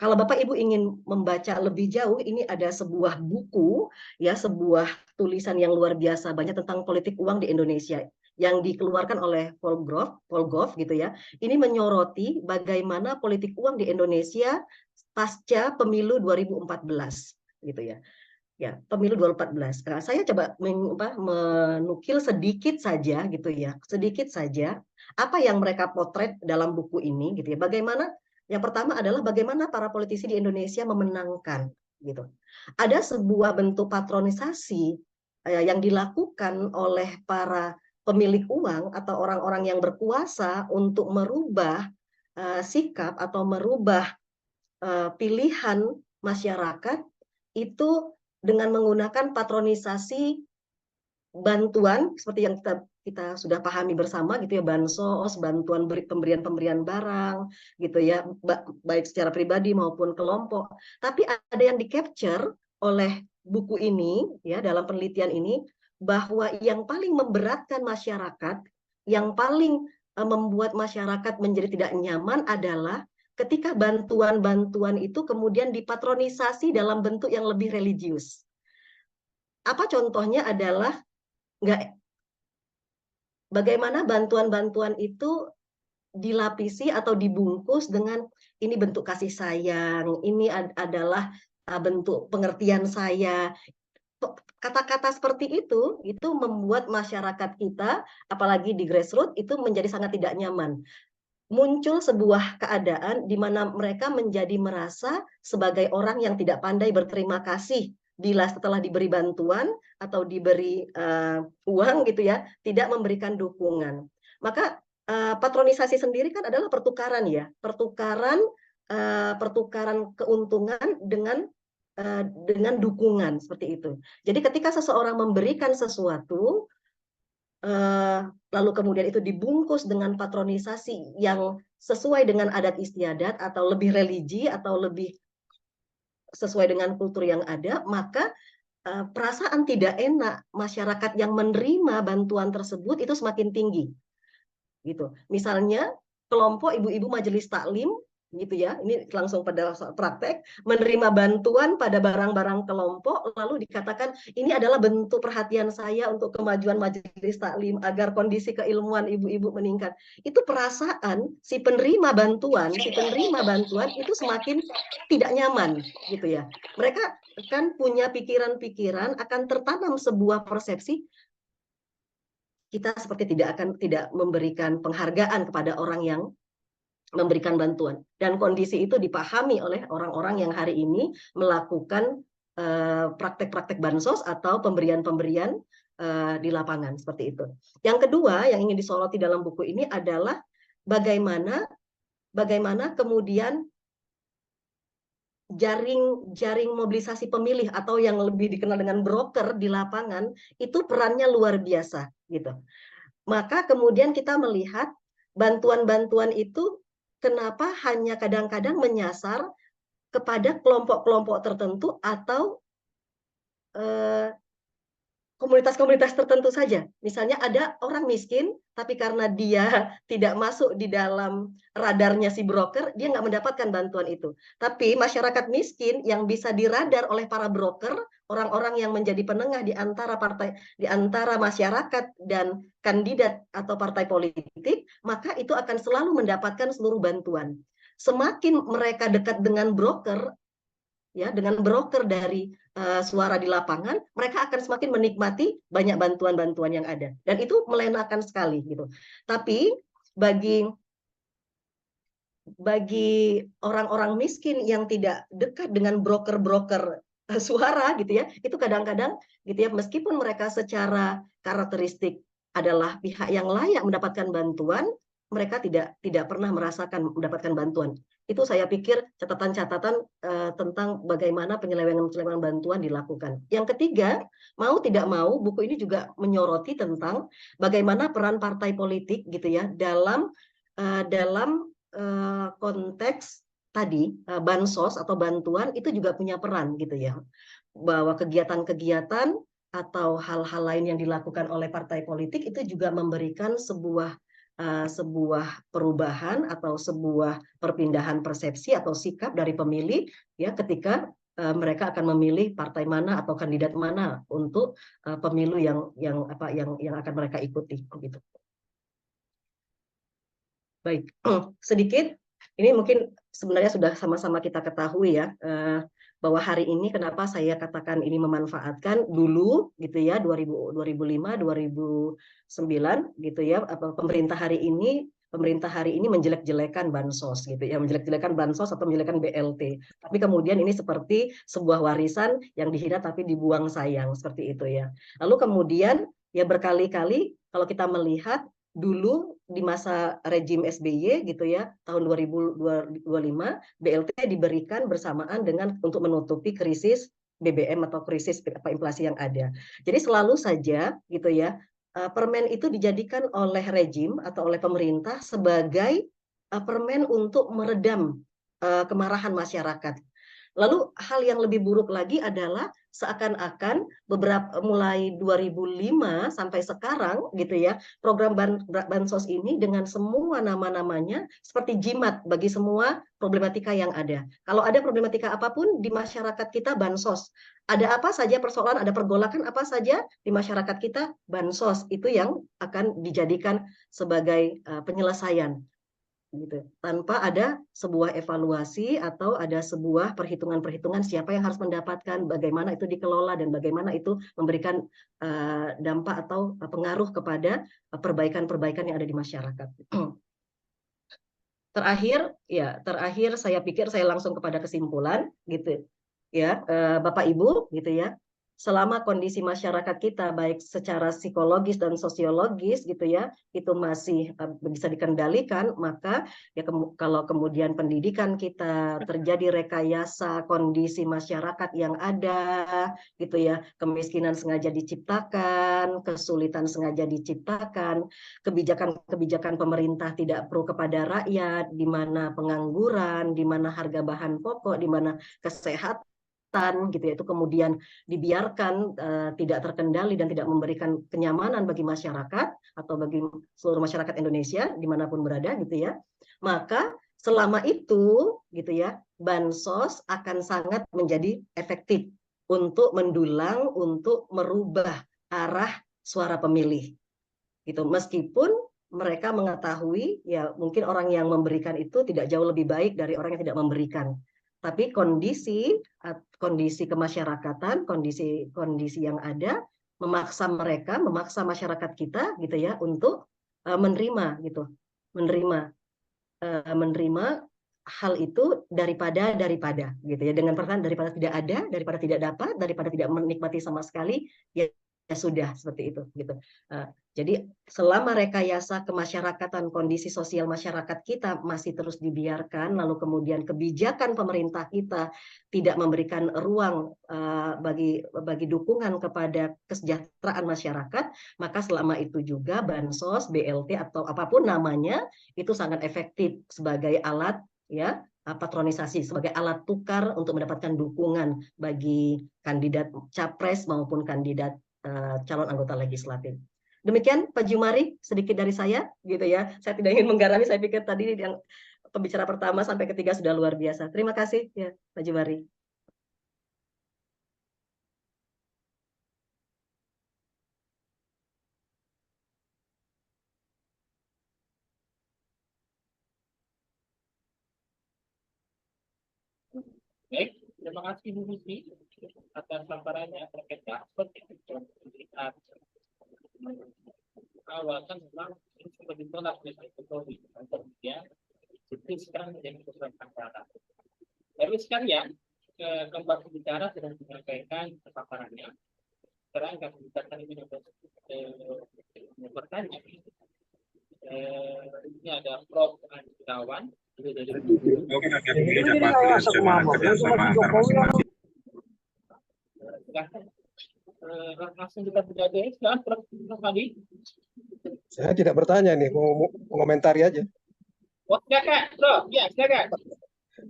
Kalau Bapak Ibu ingin membaca lebih jauh, ini ada sebuah buku ya, sebuah tulisan yang luar biasa banyak tentang politik uang di Indonesia yang dikeluarkan oleh Paul Gove gitu ya. Ini menyoroti bagaimana politik uang di Indonesia pasca pemilu 2014 gitu ya. Ya, pemilu 2014. Nah, saya coba menukil sedikit saja gitu ya, sedikit saja apa yang mereka potret dalam buku ini gitu ya. Bagaimana yang pertama adalah bagaimana para politisi di Indonesia memenangkan gitu. Ada sebuah bentuk patronisasi yang dilakukan oleh para pemilik uang atau orang-orang yang berkuasa untuk merubah sikap atau merubah pilihan masyarakat itu dengan menggunakan patronisasi bantuan seperti yang kita sudah pahami bersama gitu ya, bansos, bantuan pemberian barang gitu ya, baik secara pribadi maupun kelompok. Tapi ada yang di-capture oleh buku ini ya, dalam penelitian ini, bahwa yang paling memberatkan masyarakat, yang paling membuat masyarakat menjadi tidak nyaman adalah ketika bantuan-bantuan itu kemudian dipatronisasi dalam bentuk yang lebih religius. Apa contohnya adalah bagaimana bantuan-bantuan itu dilapisi atau dibungkus dengan ini bentuk kasih sayang, ini adalah bentuk pengertian saya. Kata-kata seperti itu membuat masyarakat kita, apalagi di grassroots, itu menjadi sangat tidak nyaman. Muncul sebuah keadaan di mana mereka menjadi merasa sebagai orang yang tidak pandai berterima kasih bila setelah diberi bantuan atau diberi uang gitu ya, tidak memberikan dukungan. Maka patronisasi sendiri kan adalah pertukaran ya, pertukaran keuntungan dengan dukungan seperti itu. Jadi ketika seseorang memberikan sesuatu lalu kemudian itu dibungkus dengan patronisasi yang sesuai dengan adat istiadat atau lebih religi atau lebih sesuai dengan kultur yang ada, maka perasaan tidak enak masyarakat yang menerima bantuan tersebut itu semakin tinggi. Gitu. Misalnya kelompok ibu-ibu majelis taklim gitu ya, ini langsung pada praktek menerima bantuan pada barang-barang kelompok, lalu dikatakan ini adalah bentuk perhatian saya untuk kemajuan majelis taklim agar kondisi keilmuan ibu-ibu meningkat. Itu perasaan si penerima bantuan itu semakin tidak nyaman gitu ya. Mereka kan punya pikiran-pikiran, akan tertanam sebuah persepsi kita seperti tidak memberikan penghargaan kepada orang yang memberikan bantuan, dan kondisi itu dipahami oleh orang-orang yang hari ini melakukan praktek-praktek bansos atau pemberian-pemberian di lapangan seperti itu. Yang kedua yang ingin disoroti dalam buku ini adalah bagaimana kemudian jaring mobilisasi pemilih atau yang lebih dikenal dengan broker di lapangan itu perannya luar biasa gitu. Maka kemudian kita melihat bantuan-bantuan itu kenapa hanya kadang-kadang menyasar kepada kelompok-kelompok tertentu atau komunitas-komunitas tertentu saja. Misalnya ada orang miskin, tapi karena dia tidak masuk di dalam radarnya si broker, dia nggak mendapatkan bantuan itu. Tapi masyarakat miskin yang bisa diradar oleh para broker, orang-orang yang menjadi penengah di antara masyarakat dan kandidat atau partai politik, maka itu akan selalu mendapatkan seluruh bantuan. Semakin mereka dekat dengan broker, ya, dengan broker dari suara di lapangan, mereka akan semakin menikmati banyak bantuan-bantuan yang ada, dan itu melenakan sekali gitu. Tapi bagi orang-orang miskin yang tidak dekat dengan broker-broker suara gitu ya, itu kadang-kadang gitu ya, meskipun mereka secara karakteristik adalah pihak yang layak mendapatkan bantuan, mereka tidak pernah merasakan mendapatkan bantuan. Itu saya pikir catatan-catatan tentang bagaimana penyelewengan bantuan dilakukan. Yang ketiga, mau tidak mau, buku ini juga menyoroti tentang bagaimana peran partai politik gitu ya dalam konteks tadi bansos atau bantuan itu juga punya peran gitu ya, bahwa kegiatan-kegiatan atau hal-hal lain yang dilakukan oleh partai politik itu juga memberikan sebuah perubahan atau sebuah perpindahan persepsi atau sikap dari pemilih ya ketika mereka akan memilih partai mana atau kandidat mana untuk pemilu yang akan mereka ikuti gitu. Baik, sedikit ini mungkin sebenarnya sudah sama-sama kita ketahui ya, bahwa hari ini kenapa saya katakan ini memanfaatkan dulu gitu ya, 2005, 2009 gitu ya, pemerintah hari ini menjelek-jelekan bansos gitu ya, menjelek-jelekan bansos atau menjelekkan BLT. Tapi kemudian ini seperti sebuah warisan yang dihina tapi dibuang sayang, seperti itu ya. Lalu kemudian ya berkali-kali kalau kita melihat dulu di masa rejim SBY gitu ya, tahun 2025 BLT diberikan bersamaan dengan untuk menutupi krisis BBM atau krisis inflasi yang ada. Jadi selalu saja gitu ya, permen itu dijadikan oleh rejim atau oleh pemerintah sebagai permen untuk meredam kemarahan masyarakat. Lalu hal yang lebih buruk lagi adalah seakan-akan mulai 2005 sampai sekarang gitu ya, program bansos ini dengan semua nama-namanya seperti jimat bagi semua problematika yang ada. Kalau ada problematika apapun di masyarakat kita, bansos. Ada apa saja persoalan, ada pergolakan apa saja di masyarakat kita, bansos itu yang akan dijadikan sebagai penyelesaian gitu, tanpa ada sebuah evaluasi atau ada sebuah perhitungan-perhitungan siapa yang harus mendapatkan, bagaimana itu dikelola, dan bagaimana itu memberikan dampak atau pengaruh kepada perbaikan-perbaikan yang ada di masyarakat. Terakhir saya pikir saya langsung kepada kesimpulan gitu ya, Bapak Ibu gitu ya. Selama kondisi masyarakat kita baik secara psikologis dan sosiologis gitu ya, itu masih bisa dikendalikan, maka ya kalau kemudian pendidikan kita terjadi rekayasa kondisi masyarakat yang ada gitu ya, kemiskinan sengaja diciptakan, kesulitan sengaja diciptakan, kebijakan-kebijakan pemerintah tidak pro kepada rakyat, di mana pengangguran, di mana harga bahan pokok, di mana kesehatan gitu ya, itu kemudian dibiarkan tidak terkendali dan tidak memberikan kenyamanan bagi masyarakat atau bagi seluruh masyarakat Indonesia dimanapun berada gitu ya, maka selama itu gitu ya, bansos akan sangat menjadi efektif untuk mendulang, untuk merubah arah suara pemilih gitu, meskipun mereka mengetahui ya mungkin orang yang memberikan itu tidak jauh lebih baik dari orang yang tidak memberikan. Tapi kondisi kemasyarakatan, kondisi yang ada memaksa masyarakat kita gitu ya untuk menerima hal itu daripada gitu ya, dengan perkataan daripada tidak ada, daripada tidak dapat, daripada tidak menikmati sama sekali, ya sudah seperti itu gitu. Jadi selama rekayasa kemasyarakatan, kondisi sosial masyarakat kita masih terus dibiarkan, lalu kemudian kebijakan pemerintah kita tidak memberikan ruang bagi dukungan kepada kesejahteraan masyarakat, maka selama itu juga bansos, BLT atau apapun namanya itu sangat efektif sebagai alat ya, patronisasi, sebagai alat tukar untuk mendapatkan dukungan bagi kandidat capres maupun kandidat calon anggota legislatif. Demikian Pak Jumari, sedikit dari saya gitu ya. Saya tidak ingin menggarami, saya pikir tadi yang pembicara pertama sampai ketiga sudah luar biasa. Terima kasih ya Pak Jumari. Baik, terima kasih Bu Lucy atas paparannya terkait aspek yang awal kan memang ini sudah ditolak oleh Pak Jokowi. Kemudian itu sekarang menjadi persoalan antara. Lalu sekalian, keempat bicara sudah menyampaikan paparannya. Sekarang kami bicara ini bertanya. Ini ada Prof. Andawan dari langsung kita berjadwal sekarang Prof. Adi. Saya tidak bertanya nih, mau mengomentari aja. Oh, silakan, Prof. Ya, silakan.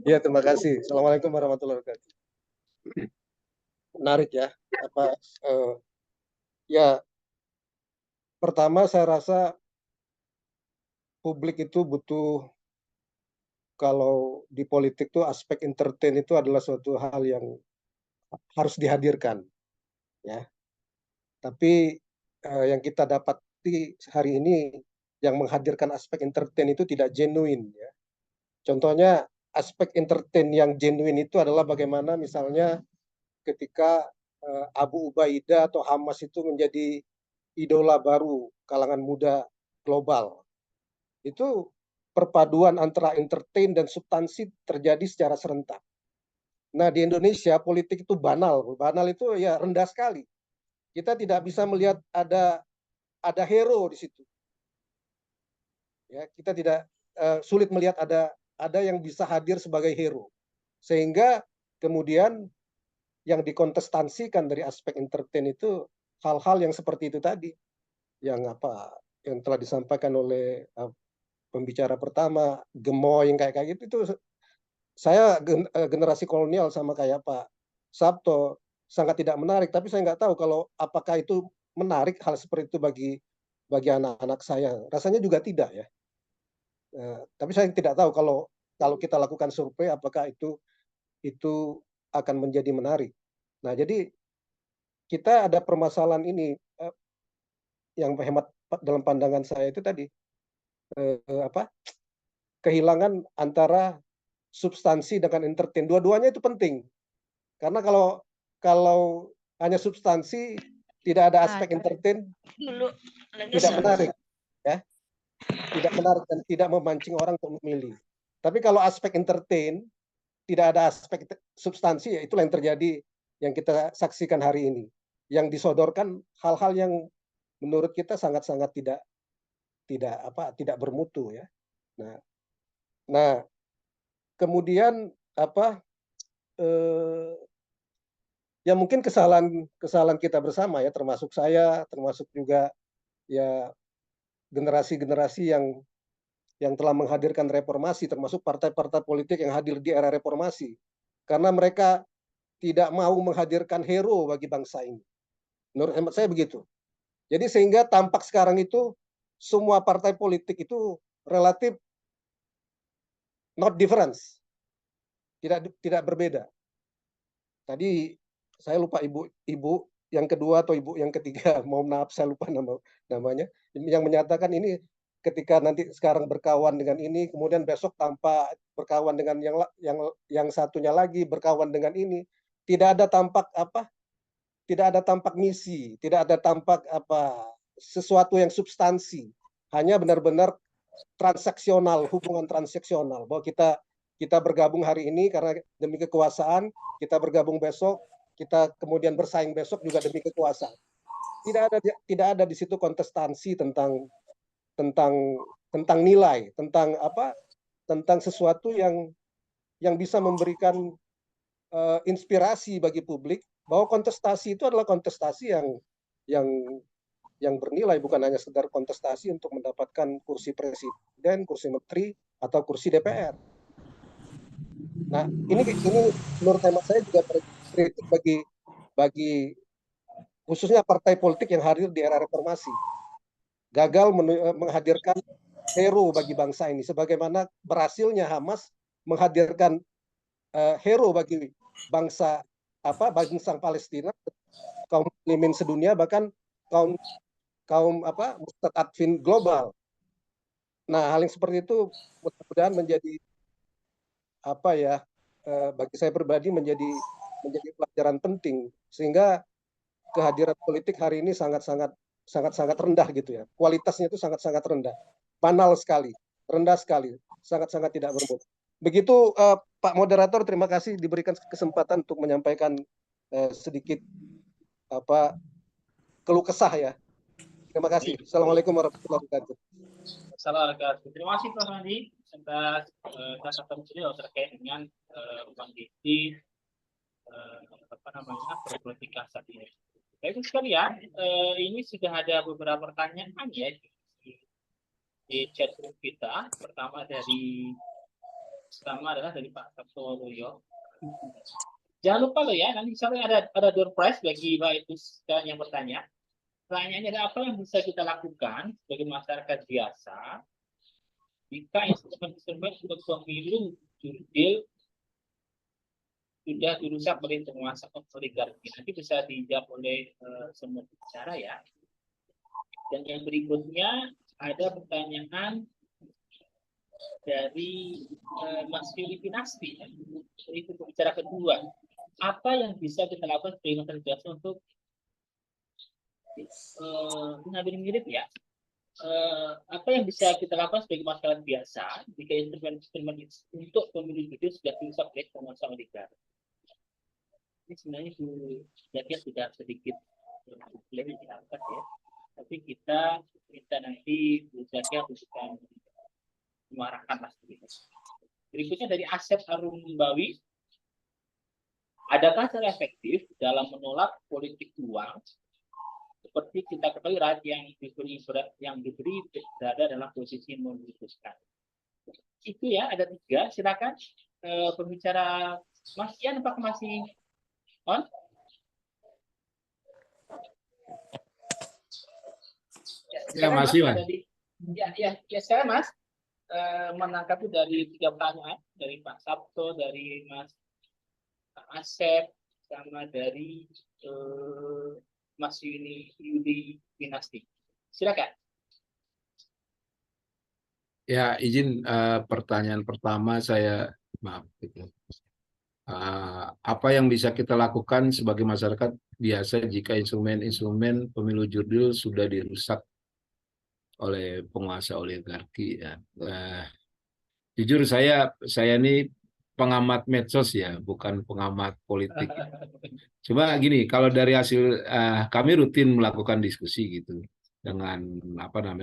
Ya, terima kasih. Assalamualaikum warahmatullahi wabarakatuh. Menarik ya. Ya, pertama saya rasa publik itu butuh, kalau di politik itu aspek entertain itu adalah suatu hal yang harus dihadirkan, ya. Tapi yang kita dapati hari ini yang menghadirkan aspek entertain itu tidak genuine, ya. Contohnya aspek entertain yang genuine itu adalah bagaimana misalnya ketika Abu Ubaidah atau Hamas itu menjadi idola baru kalangan muda global. Itu perpaduan antara entertain dan substansi terjadi secara serentak. Nah, di Indonesia politik itu banal. Banal itu ya rendah sekali. Kita tidak bisa melihat ada hero di situ. Ya, kita tidak sulit melihat ada yang bisa hadir sebagai hero. Sehingga kemudian yang dikontestasikan dari aspek entertain itu hal-hal yang seperti itu tadi, yang telah disampaikan oleh pembicara pertama, gemoy yang kayak gitu. Itu saya generasi kolonial sama kayak Pak Sabto sangat tidak menarik, tapi saya nggak tahu kalau apakah itu menarik hal seperti itu bagi anak-anak saya. Rasanya juga tidak, ya. Tapi saya tidak tahu kalau kita lakukan survei apakah itu akan menjadi menarik. Nah, jadi kita ada permasalahan ini yang hemat dalam pandangan saya itu tadi kehilangan antara substansi dengan entertain. Dua-duanya itu penting. Karena kalau hanya substansi tidak ada aspek entertain tidak menarik, ya. Tidak menarik dan tidak memancing orang untuk memilih. Tapi kalau aspek entertain tidak ada aspek substansi, ya itulah yang terjadi yang kita saksikan hari ini. Yang disodorkan hal-hal yang menurut kita sangat-sangat tidak bermutu, ya. Nah, kemudian ya mungkin kesalahan kita bersama, ya, termasuk saya, termasuk juga ya generasi-generasi yang telah menghadirkan reformasi, termasuk partai-partai politik yang hadir di era reformasi, karena mereka tidak mau menghadirkan hero bagi bangsa ini. Menurut hemat saya begitu. Jadi sehingga tampak sekarang itu semua partai politik itu relatif not difference, tidak berbeda. Tadi saya lupa ibu yang kedua atau ibu yang ketiga, mohon maaf saya lupa namanya, yang menyatakan ini ketika nanti sekarang berkawan dengan ini, kemudian besok tanpa berkawan dengan yang satunya lagi berkawan dengan ini, tidak ada tampak misi, tidak ada tampak sesuatu yang substansi, hanya benar-benar transaksional, hubungan transaksional, bahwa kita bergabung hari ini karena demi kekuasaan, kita bergabung besok, kita kemudian bersaing besok juga demi kekuasaan. Tidak ada di situ kontestansi tentang nilai, tentang sesuatu yang bisa memberikan inspirasi bagi publik bahwa kontestasi itu adalah kontestasi yang bernilai, bukan hanya sekedar kontestasi untuk mendapatkan kursi presiden, kursi menteri, atau kursi DPR. Nah, ini menurut hemat saya juga kritik bagi khususnya partai politik yang hadir di era reformasi. Gagal menghadirkan hero bagi bangsa ini, sebagaimana berhasilnya Hamas menghadirkan hero bagi bangsa Palestina, kaum muslimin sedunia, bahkan kaum mustadafin global. Nah, hal yang seperti itu mudah-mudahan menjadi bagi saya pribadi menjadi pelajaran penting, sehingga kehadiran politik hari ini sangat rendah gitu ya. Kualitasnya itu sangat rendah. Banal sekali, rendah sekali, sangat tidak bermutu. Begitu Pak Moderator, terima kasih diberikan kesempatan untuk menyampaikan sedikit keluh kesah ya. Terima kasih. Assalamualaikum warahmatullahi wabarakatuh. Assalamualaikum. Terima kasih Pak Randi atas catatan beliau terkait dengan kondisi problematika saat ini. Baik sekalian, ini sudah ada beberapa pertanyaan ya di chat room kita. Pertama adalah dari Pak Sabto Royo. Jangan lupa loh ya, nanti misalnya ada door prize bagi Pak itu yang bertanya. Pertanyaannya adalah apa yang bisa kita lakukan sebagai masyarakat biasa jika instrumen-instrumen untuk pemilu jurdil sudah dirusak oleh penguasa oligarki. Nanti bisa dijawab oleh semua bicara ya. Dan yang berikutnya ada pertanyaan dari Mas Filipin Asti. Itu bicara kedua. Apa yang bisa kita lakukan sebagai masyarakat biasa untuk mirip ya. Apa yang bisa kita lakukan sebagai masyarakat biasa jika instrumen untuk pemilu jurdil sudah dirusak oleh penguasa oligarki? Ini sebenarnya sudah sedikit lebih diangkat ya. Tapi kita nanti berusaha untuk mengarahkan mas begitu. Berikutnya dari Asep Arumbawi. Adakah cara efektif dalam menolak politik uang? Seperti kita ketahui rakyat yang diberi berada dalam posisi memutuskan. Itu ya, ada 3. Silakan pembicara Mas Ian, apakah masih on? Ya, masih Mas. Ya, saya Mas menangkap dari 3 pertanyaan dari Pak Sabto, dari Mas Asep, sama dari Mas Yudi Dinasti. Silakan. Ya, izin pertanyaan pertama saya maaf gitu. Apa yang bisa kita lakukan sebagai masyarakat biasa jika instrumen-instrumen pemilu jurdil sudah dirusak oleh penguasa oligarki ya. Jujur saya ini pengamat medsos ya, bukan pengamat politik. Cuma gini, kalau dari hasil kami rutin melakukan diskusi gitu dengan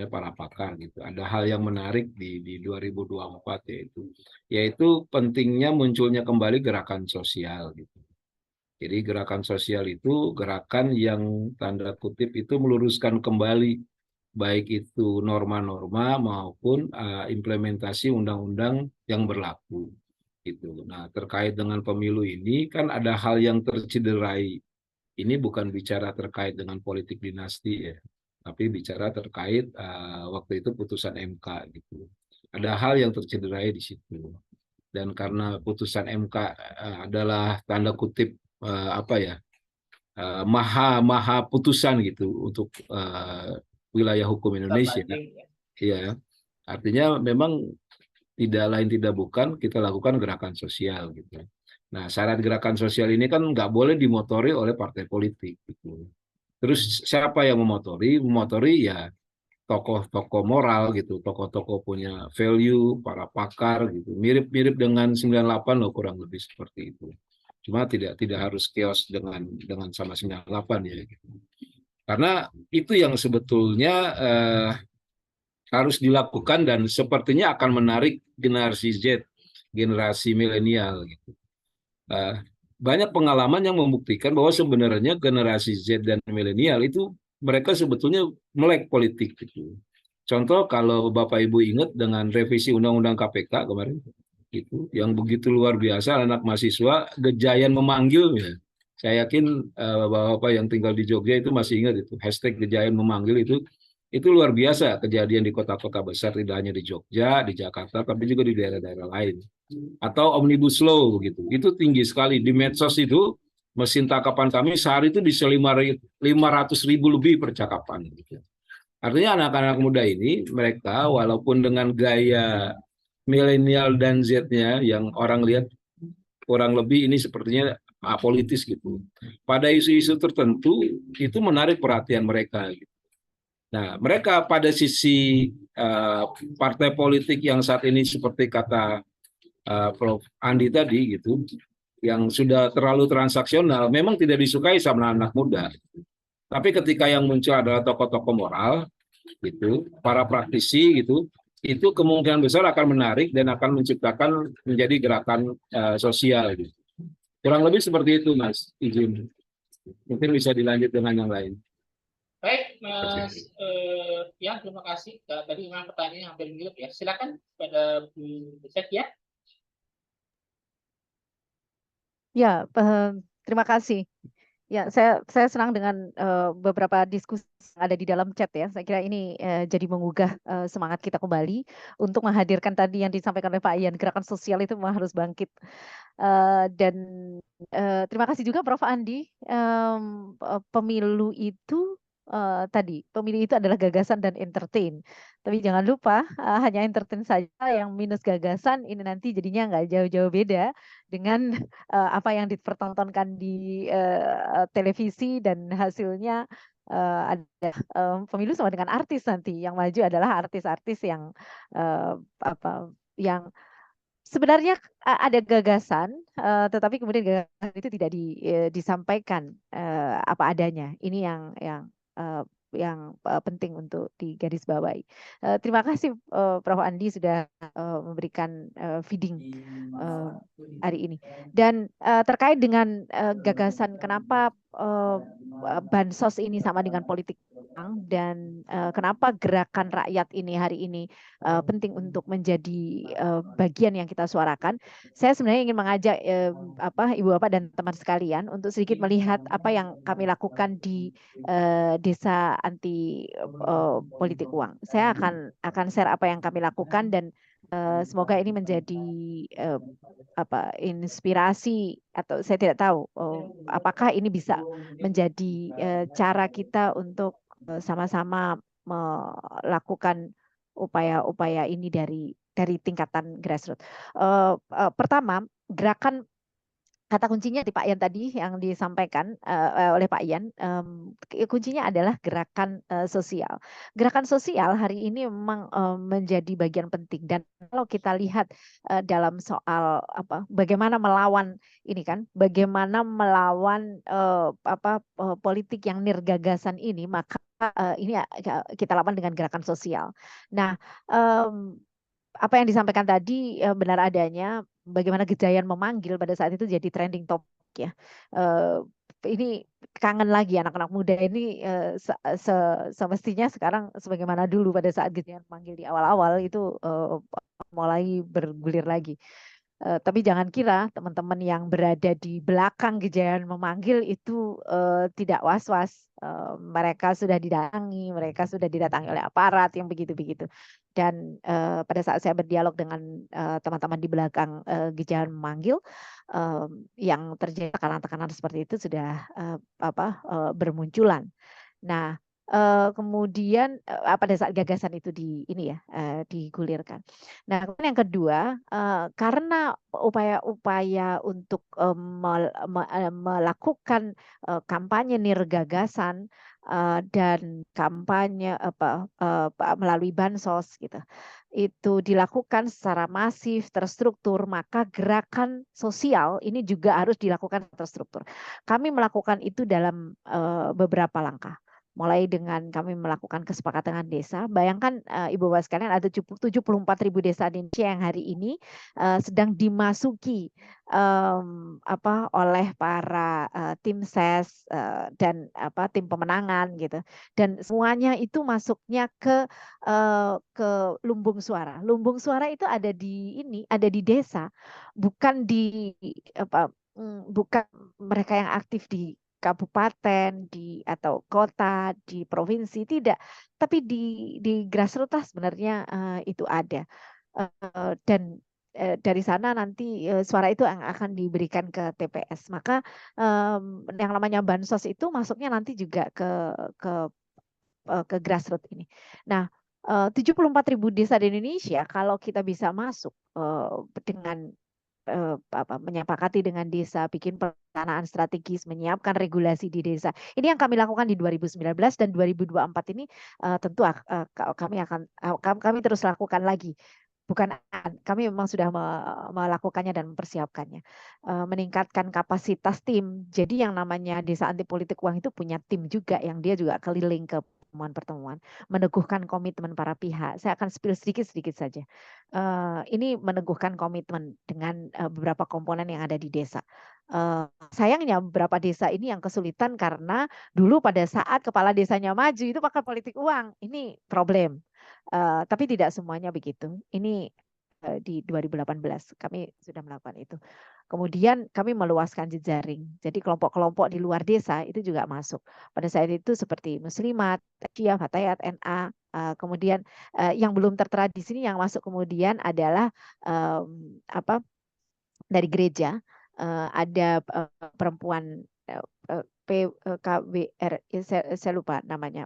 para pakar gitu. Ada hal yang menarik di 2024 yaitu pentingnya munculnya kembali gerakan sosial gitu. Jadi gerakan sosial itu gerakan yang tanda kutip itu meluruskan kembali baik itu norma-norma maupun implementasi undang-undang yang berlaku. Gitu. Nah, terkait dengan pemilu ini kan ada hal yang tercederai. Ini bukan bicara terkait dengan politik dinasti ya, tapi bicara terkait waktu itu putusan MK gitu. Ada hal yang tercederai di situ. Dan karena putusan MK adalah tanda kutip maha putusan gitu untuk wilayah hukum Indonesia. Iya. Artinya memang tidak bukan kita lakukan gerakan sosial gitu. Nah, syarat gerakan sosial ini kan nggak boleh dimotori oleh partai politik gitu. Terus siapa yang memotori? Memotori ya tokoh-tokoh moral gitu, tokoh-tokoh punya value, para pakar gitu. Mirip-mirip dengan 98 loh, kurang lebih seperti itu. Cuma tidak harus chaos dengan sama 98 ya gitu. Karena itu yang sebetulnya harus dilakukan dan sepertinya akan menarik generasi Z, generasi milenial gitu. Banyak pengalaman yang membuktikan bahwa sebenarnya generasi Z dan milenial itu mereka sebetulnya melek politik gitu. Contoh kalau Bapak Ibu ingat dengan revisi Undang-Undang KPK kemarin gitu, yang begitu luar biasa, anak mahasiswa Gejayan memanggil ya. Saya yakin Bapak yang tinggal di Jogja itu masih ingat itu hashtag Gejayan memanggil itu luar biasa kejadian di kota-kota besar, tidak hanya di Jogja, di Jakarta, tapi juga di daerah-daerah lain. Atau Omnibus Law gitu, itu tinggi sekali di medsos itu. Mesin tangkapan kami sehari itu bisa 500.000 lebih percakapan. Gitu. Artinya anak-anak muda ini mereka walaupun dengan gaya milenial dan Z-nya yang orang lihat kurang lebih ini sepertinya apolitis gitu. Pada isu-isu tertentu itu menarik perhatian mereka. Gitu. Nah, mereka pada sisi partai politik yang saat ini seperti kata Prof. Andi tadi gitu, yang sudah terlalu transaksional, memang tidak disukai sama anak muda. Tapi ketika yang muncul adalah tokoh-tokoh moral, gitu, para praktisi gitu, itu kemungkinan besar akan menarik dan akan menciptakan menjadi gerakan sosial. Gitu. Kurang lebih seperti itu, Mas. Izin. Mungkin bisa dilanjut dengan yang lain. Baik, Mas. Ya, terima kasih. Tadi memang pertanyaannya hampir mirip ya. Silakan pada Bu Sek ya. Ya, terima kasih. Ya, saya senang dengan beberapa diskusi yang ada di dalam chat ya. Saya kira ini jadi menggugah semangat kita kembali untuk menghadirkan tadi yang disampaikan oleh Pak Ian, gerakan sosial itu memang harus bangkit. Dan terima kasih juga Prof. Andi. Pemilu itu tadi, pemilu itu adalah gagasan dan entertain. Tapi jangan lupa hanya entertain saja yang minus gagasan ini nanti jadinya nggak jauh-jauh beda dengan apa yang dipertontonkan di televisi dan hasilnya ada pemilu sama dengan artis nanti yang maju adalah artis-artis yang apa yang sebenarnya ada gagasan tetapi kemudian gagasan itu tidak disampaikan apa adanya. Ini yang penting untuk digarisbawahi. Terima kasih Prof. Andi sudah memberikan feeding hari ini. Dan terkait dengan gagasan kenapa bansos ini sama dengan politik uang dan kenapa gerakan rakyat ini hari ini penting untuk menjadi bagian yang kita suarakan. Saya sebenarnya ingin mengajak Ibu Bapak dan teman sekalian untuk sedikit melihat apa yang kami lakukan di desa anti politik uang. Saya akan share apa yang kami lakukan dan semoga ini menjadi inspirasi atau saya tidak tahu apakah ini bisa menjadi cara kita untuk sama-sama melakukan upaya-upaya ini dari tingkatan grassroots. Pertama, gerakan kata kuncinya di Pak Ian tadi yang disampaikan oleh Pak Ian, kuncinya adalah gerakan sosial. Gerakan sosial hari ini memang menjadi bagian penting dan kalau kita lihat dalam soal bagaimana melawan ini kan, bagaimana melawan politik yang nirgagasan ini, maka ini kita lakukan dengan gerakan sosial. Nah, apa yang disampaikan tadi benar adanya, bagaimana Gejayan memanggil pada saat itu jadi trending topic ya. Ini kangen lagi anak-anak muda ini semestinya sekarang sebagaimana dulu pada saat Gejayan memanggil di awal-awal itu mulai bergulir lagi. Tapi jangan kira teman-teman yang berada di belakang Gejayan memanggil itu tidak was-was. Mereka sudah didatangi oleh aparat yang begitu-begitu. Dan pada saat saya berdialog dengan teman-teman di belakang Gejayan memanggil, yang terjadi tekanan-tekanan seperti itu sudah bermunculan. Nah, kemudian pada saat gagasan itu digulirkan. Nah, kemudian yang kedua, karena upaya-upaya untuk melakukan kampanye nirgagasan dan kampanye melalui bansos gitu, itu dilakukan secara masif, terstruktur, maka gerakan sosial ini juga harus dilakukan terstruktur. Kami melakukan itu dalam beberapa langkah. Mulai dengan kami melakukan kesepakatan dengan desa. Bayangkan Ibu Bapak sekalian ada 74.000 desa di Indonesia yang hari ini sedang dimasuki oleh para tim ses dan tim pemenangan gitu. Dan semuanya itu masuknya ke lumbung suara. Lumbung suara itu ada di desa, bukan bukan mereka yang aktif di kabupaten, atau kota, di provinsi, tidak. Tapi di grassroots sebenarnya itu ada. Dan dari sana nanti suara itu yang akan diberikan ke TPS. Maka yang namanya bansos itu masuknya nanti juga ke grassroots ini. Nah, 74.000 desa di Indonesia, kalau kita bisa masuk dengan menyepakati dengan desa, bikin perencanaan strategis, menyiapkan regulasi di desa. Ini yang kami lakukan di 2019 dan 2024 ini tentu kami terus lakukan lagi. Bukan, kami memang sudah melakukannya dan mempersiapkannya. Meningkatkan kapasitas tim. Jadi yang namanya Desa Anti Politik Uang itu punya tim juga yang dia juga keliling ke pertemuan-pertemuan, meneguhkan komitmen para pihak. Saya akan spill sedikit-sedikit saja. Ini meneguhkan komitmen dengan beberapa komponen yang ada di desa. Sayangnya beberapa desa ini yang kesulitan karena dulu pada saat kepala desanya maju itu pakai politik uang. Ini problem. Tapi tidak semuanya begitu. Ini di 2018 kami sudah melakukan itu. Kemudian kami meluaskan jejaring. Jadi kelompok-kelompok di luar desa itu juga masuk. Pada saat itu seperti Muslimat, Syiah, Fatayat, NA. Kemudian yang belum tertera di sini yang masuk kemudian adalah dari gereja. Ada perempuan PKWR, saya lupa namanya,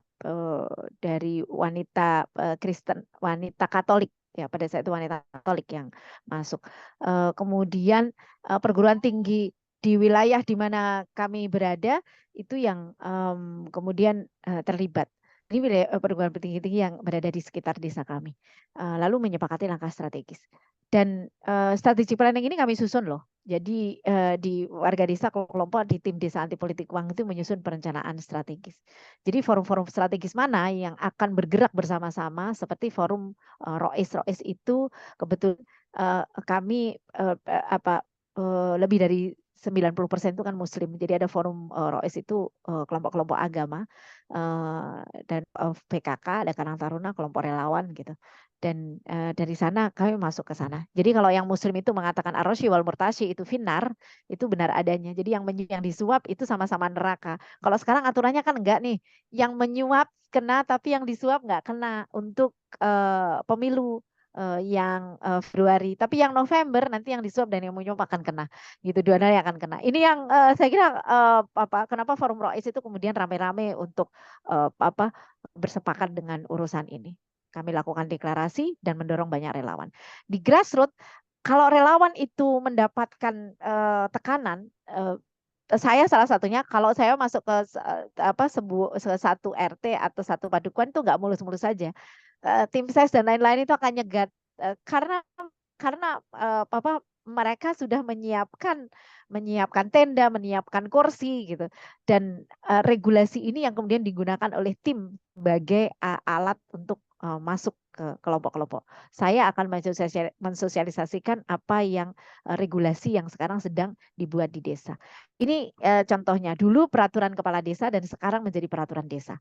dari wanita Kristen, wanita Katolik ya, pada saat itu wanita Katolik yang masuk. Kemudian perguruan tinggi di wilayah di mana kami berada itu yang kemudian terlibat. Ini wilayah perguruan tinggi-tinggi yang berada di sekitar desa kami. Lalu menyepakati langkah strategis. Dan strategi planning ini kami susun loh. Jadi di warga desa kelompok di tim Desa Anti Politik Uang itu menyusun perencanaan strategis. Jadi forum-forum strategis mana yang akan bergerak bersama-sama seperti forum Rois itu kebetulan kami lebih dari 90% itu kan Muslim. Jadi ada forum Rois itu kelompok-kelompok agama dan PKK, ada Karang Taruna, kelompok relawan gitu. Dan dari sana kami masuk ke sana. Jadi kalau yang Muslim itu mengatakan ar-rasyi wal murtasyi itu finnar, itu benar adanya. Jadi yang disuap itu sama-sama neraka. Kalau sekarang aturannya kan enggak nih. Yang menyuap kena tapi yang disuap enggak kena untuk pemilu yang Februari. Tapi yang November nanti yang disuap dan yang menyuap akan kena. Gitu, dua-duanya akan kena. Ini yang saya kira kenapa Forum Rois itu kemudian rame-rame untuk bersepakat dengan urusan ini. Kami lakukan deklarasi dan mendorong banyak relawan. Di grassroots, kalau relawan itu mendapatkan tekanan, saya salah satunya, kalau saya masuk ke satu RT atau satu padukuan itu nggak mulus-mulus saja. Tim ses dan lain-lain itu akan nyegat karena mereka sudah menyiapkan tenda, menyiapkan kursi gitu. Dan regulasi ini yang kemudian digunakan oleh tim sebagai alat untuk masuk ke kelompok-kelompok. Saya akan mensosialisasikan apa yang regulasi yang sekarang sedang dibuat di desa. Ini contohnya, dulu peraturan kepala desa dan sekarang menjadi peraturan desa.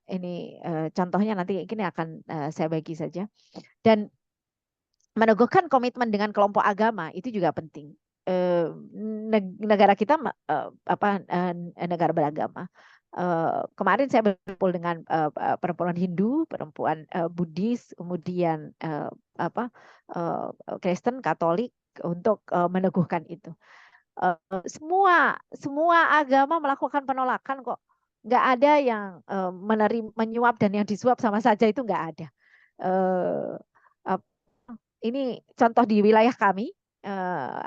Ini contohnya nanti ini akan saya bagi saja. Dan meneguhkan komitmen dengan kelompok agama itu juga penting. Negara kita negara beragama. Kemarin saya berkumpul dengan perempuan Hindu, perempuan Buddhis, kemudian Kristen, Katolik untuk meneguhkan itu. Semua agama melakukan penolakan kok. Nggak ada yang menyuap dan yang disuap sama saja, itu nggak ada. Ini contoh di wilayah kami,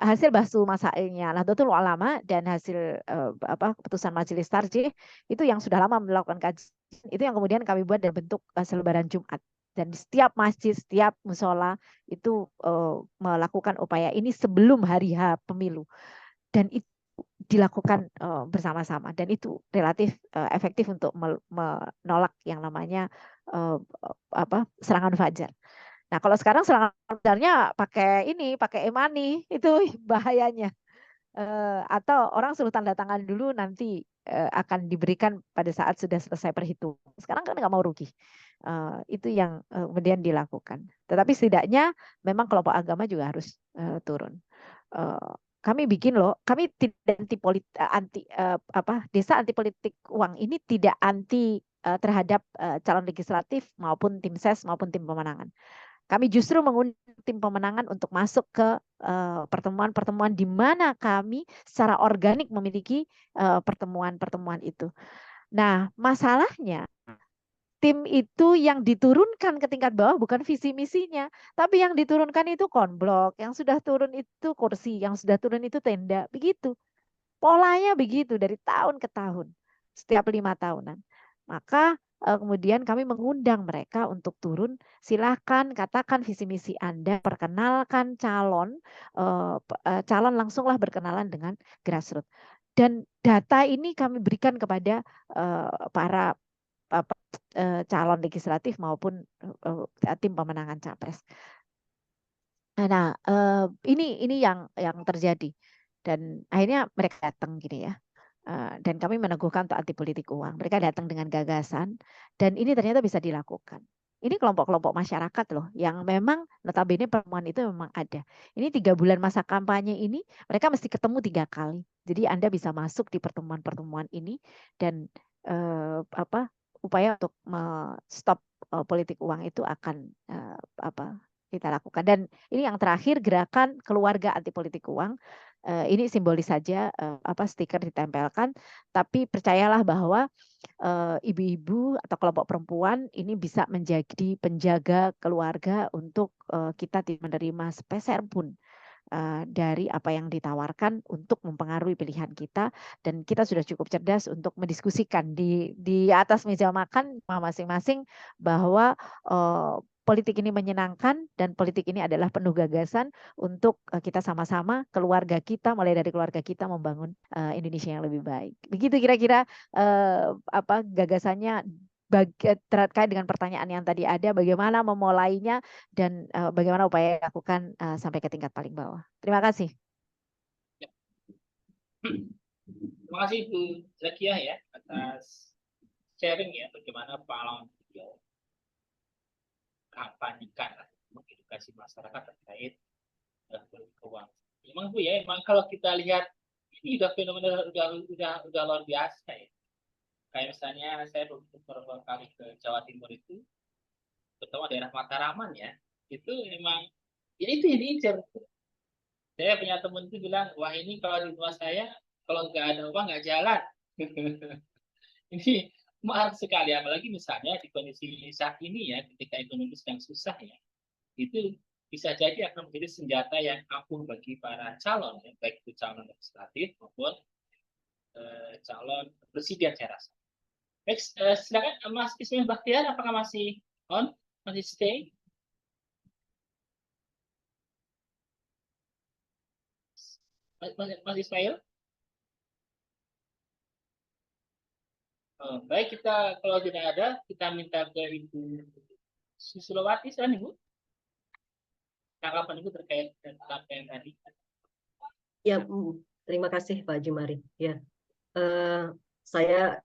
hasil bahsu masailnya Nahdlatul Ulama dan hasil keputusan Majelis Tarjih itu yang sudah lama melakukan kajian, itu yang kemudian kami buat dalam bentuk selebaran Jumat. Dan di setiap masjid, setiap musola itu melakukan upaya ini sebelum hari H pemilu. Dan itu dilakukan bersama-sama dan itu relatif efektif untuk menolak yang namanya serangan fajar. Nah, kalau sekarang serangan fajarnya pakai e-money, itu bahayanya. Atau orang suruh tanda tangan dulu, nanti akan diberikan pada saat sudah selesai perhitungan. Sekarang kan nggak mau rugi. Itu yang kemudian dilakukan. Tetapi setidaknya memang kelompok agama juga harus turun. Kami bikin loh, kami tidak Desa Anti Politik Uang ini tidak anti terhadap calon legislatif maupun tim ses maupun tim pemenangan. Kami justru mengundang tim pemenangan untuk masuk ke pertemuan-pertemuan di mana kami secara organik memiliki pertemuan-pertemuan itu. Nah, masalahnya tim itu yang diturunkan ke tingkat bawah bukan visi misinya, tapi yang diturunkan itu konblok, yang sudah turun itu kursi, yang sudah turun itu tenda, begitu. Polanya begitu dari tahun ke tahun, setiap 5 tahunan. Maka kemudian kami mengundang mereka untuk turun, silahkan katakan visi misi Anda, perkenalkan calon, calon langsunglah berkenalan dengan grassroots. Dan data ini kami berikan kepada para calon legislatif maupun tim pemenangan capres. Nah, ini yang terjadi, dan akhirnya mereka datang gini ya. Dan kami meneguhkan untuk anti politik uang. Mereka datang dengan gagasan, dan ini ternyata bisa dilakukan. Ini kelompok-kelompok masyarakat loh, yang memang notabene pertemuan itu memang ada. Ini 3 bulan masa kampanye ini, mereka mesti ketemu 3 kali. Jadi Anda bisa masuk di pertemuan-pertemuan ini, dan upaya untuk stop politik uang itu akan kita lakukan. Dan ini yang terakhir, gerakan keluarga anti politik uang. Ini simbolis saja, stiker ditempelkan, tapi percayalah bahwa ibu-ibu atau kelompok perempuan ini bisa menjadi penjaga keluarga untuk kita tidak menerima sepeser pun dari apa yang ditawarkan untuk mempengaruhi pilihan kita, dan kita sudah cukup cerdas untuk mendiskusikan di atas meja makan masing-masing bahwa politik ini menyenangkan dan politik ini adalah penuh gagasan untuk kita sama-sama, keluarga kita, mulai dari keluarga kita membangun Indonesia yang lebih baik. Begitu kira-kira gagasannya terkait dengan pertanyaan yang tadi ada, bagaimana memulainya dan bagaimana upaya dilakukan sampai ke tingkat paling bawah. Terima kasih. Terima kasih Bu Zakia ya atas sharing ya bagaimana pengalaman beliau kampanyekan, mengedukasi masyarakat terkait politik keuangan. Memang Bu ya, memang kalau kita lihat ini udah fenomena udah luar biasa ya. Kayak misalnya saya beberapa kali ke Jawa Timur itu, terutama daerah Mataraman ya, itu memang ya itu yang diincar. Saya punya teman itu bilang, wah ini kalau di rumah saya kalau nggak ada uang nggak jalan. Ini mahal sekali, apalagi misalnya di kondisi saat ini ya, ketika ekonomi sedang susah ya, itu bisa jadi akan menjadi senjata yang ampuh bagi para calon, ya, baik itu calon legislatif maupun calon presiden saya rasa. Baik, silakan Mas Ismail Bakhtiar, apakah masih on, masih stay? Mas Ismail? Baik, kita kalau tidak ada, kita minta ke Ibu Susilowati, silakan Ibu. Tanggapan Ibu terkait dengan apa yang tadi. Ya, terima kasih Pak Jumari. Ya, saya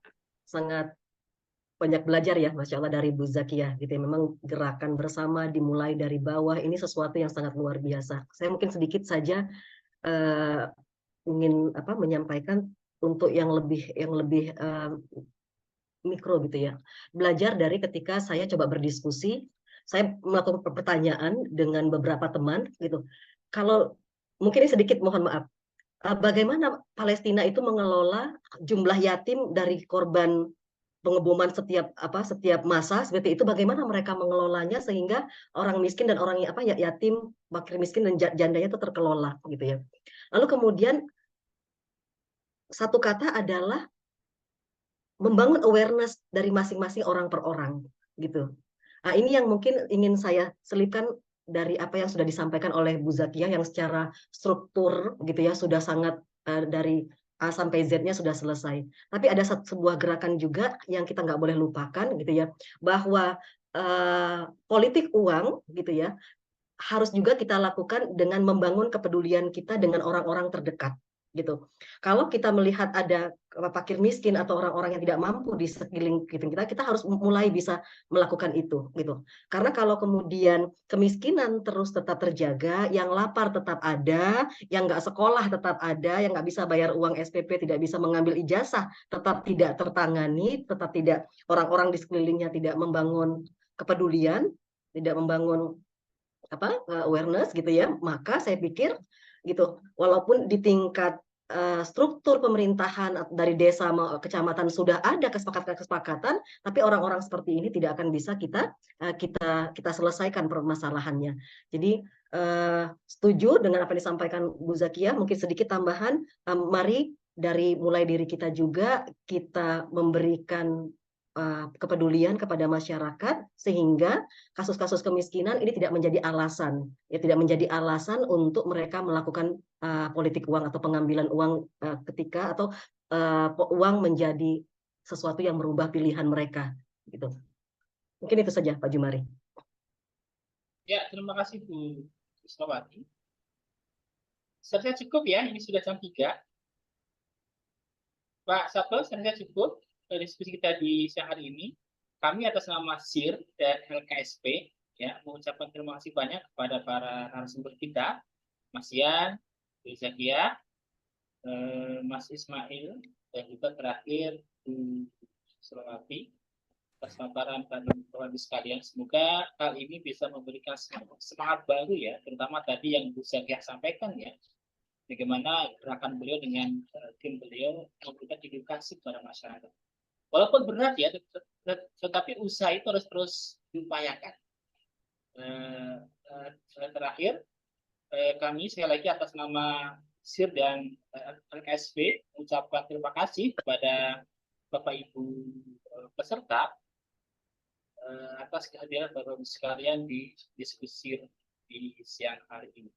sangat banyak belajar ya, Masya Allah, dari Bu Zakia. Gitu. Memang gerakan bersama dimulai dari bawah ini sesuatu yang sangat luar biasa. Saya mungkin sedikit saja ingin menyampaikan untuk yang lebih mikro gitu ya. Belajar dari ketika saya coba berdiskusi, saya melakukan pertanyaan dengan beberapa teman gitu. Kalau mungkin ini sedikit mohon maaf, bagaimana Palestina itu mengelola jumlah yatim dari korban pengeboman setiap masa seperti itu, bagaimana mereka mengelolanya sehingga orang miskin dan orang yatim, fakir miskin dan jandanya itu terkelola gitu ya. Lalu kemudian satu kata adalah membangun awareness dari masing-masing orang per orang gitu. Nah, ini yang mungkin ingin saya selipkan dari apa yang sudah disampaikan oleh Bu Zakia yang secara struktur gitu ya sudah sangat dari A sampai Z-nya sudah selesai. Tapi ada sebuah gerakan juga yang kita nggak boleh lupakan gitu ya, bahwa politik uang gitu ya harus juga kita lakukan dengan membangun kepedulian kita dengan orang-orang terdekat gitu. Kalau kita melihat ada fakir miskin atau orang-orang yang tidak mampu di sekeliling kita harus mulai bisa melakukan itu gitu. Karena kalau kemudian kemiskinan terus tetap terjaga, yang lapar tetap ada, yang nggak sekolah tetap ada, yang nggak bisa bayar uang SPP, tidak bisa mengambil ijazah, tetap tidak tertangani, tetap tidak, orang-orang di sekelilingnya tidak membangun kepedulian, tidak membangun awareness gitu ya, maka saya pikir gitu, walaupun di tingkat struktur pemerintahan dari desa kecamatan sudah ada kesepakatan, tapi orang-orang seperti ini tidak akan bisa kita selesaikan permasalahannya. Jadi setuju dengan apa yang disampaikan Bu Zakia. Mungkin sedikit tambahan, mari mulai diri kita juga kita memberikan kepedulian kepada masyarakat sehingga kasus-kasus kemiskinan ini tidak menjadi alasan, tidak menjadi alasan untuk mereka melakukan politik uang atau pengambilan uang atau uang menjadi sesuatu yang merubah pilihan mereka, gitu. Mungkin itu saja, Pak Jumari. Ya, terima kasih Bu Wisnawati. Saya cukup ya, ini sudah jam 3. Pak Sabto, saya cukup diskusi kita di siang hari ini. Kami atas nama SIR dan LKSP ya mengucapkan terima kasih banyak kepada para narasumber kita, Mas Yan, Bu Zakia, Mas Ismail, dan juga terakhir Bu Sulawati atas paparan dan informasi sekalian. Semoga hal ini bisa memberikan semangat baru ya, terutama tadi yang Bu Zakia sampaikan ya, bagaimana gerakan beliau dengan tim beliau memberikan edukasi kepada masyarakat. Walaupun berat ya, tetapi usaha itu harus terus diupayakan. Terakhir, kami sekali lagi atas nama SIR dan LKSP mengucapkan terima kasih kepada Bapak Ibu peserta atas kehadiran Bapak Ibu sekalian di diskusi di siang hari ini.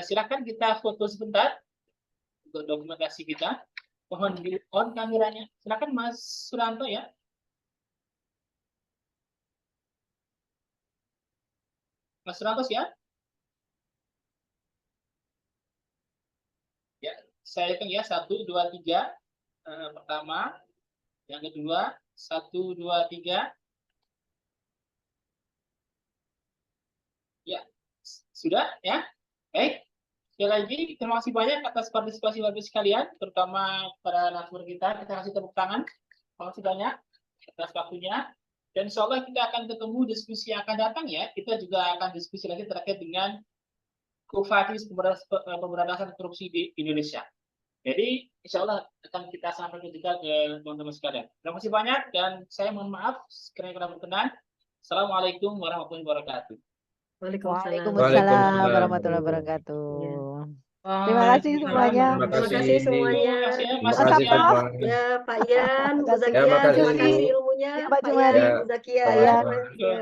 Silakan kita foto sebentar untuk dokumentasi kita. Mohon di on kameranya. Silakan Mas Suranto ya. Mas Suranto siap? Ya, saya hitung ya 1, 2, 3. Pertama, yang kedua 1, 2, 3. Ya, sudah ya. Baik. Sekali lagi, terima kasih banyak atas partisipasi Bapak sekalian, terutama para narasumber kita. Kita kasih tepuk tangan. Terima kasih banyak atas waktunya. Dan insya Allah kita akan ketemu diskusi yang akan datang ya. Kita juga akan diskusi lagi terkait dengan Kufatis pemberantasan korupsi di Indonesia. Jadi insya Allah akan kita sampaikan juga ke teman-teman sekalian. Terima kasih banyak dan saya mohon maaf sekiranya kurang berkenan. Assalamualaikum warahmatullahi wabarakatuh. Waalaikumsalam warahmatullahi wabarakatuh. Terima kasih semuanya. Terima kasih semuanya. Terima kasih semua. Ya, Pak Yan, Bu Ya, Zakia, makasih. terima kasih ilmunya. Pak Yan, Jumari. Bu Zakia. Sama-sama. Ya.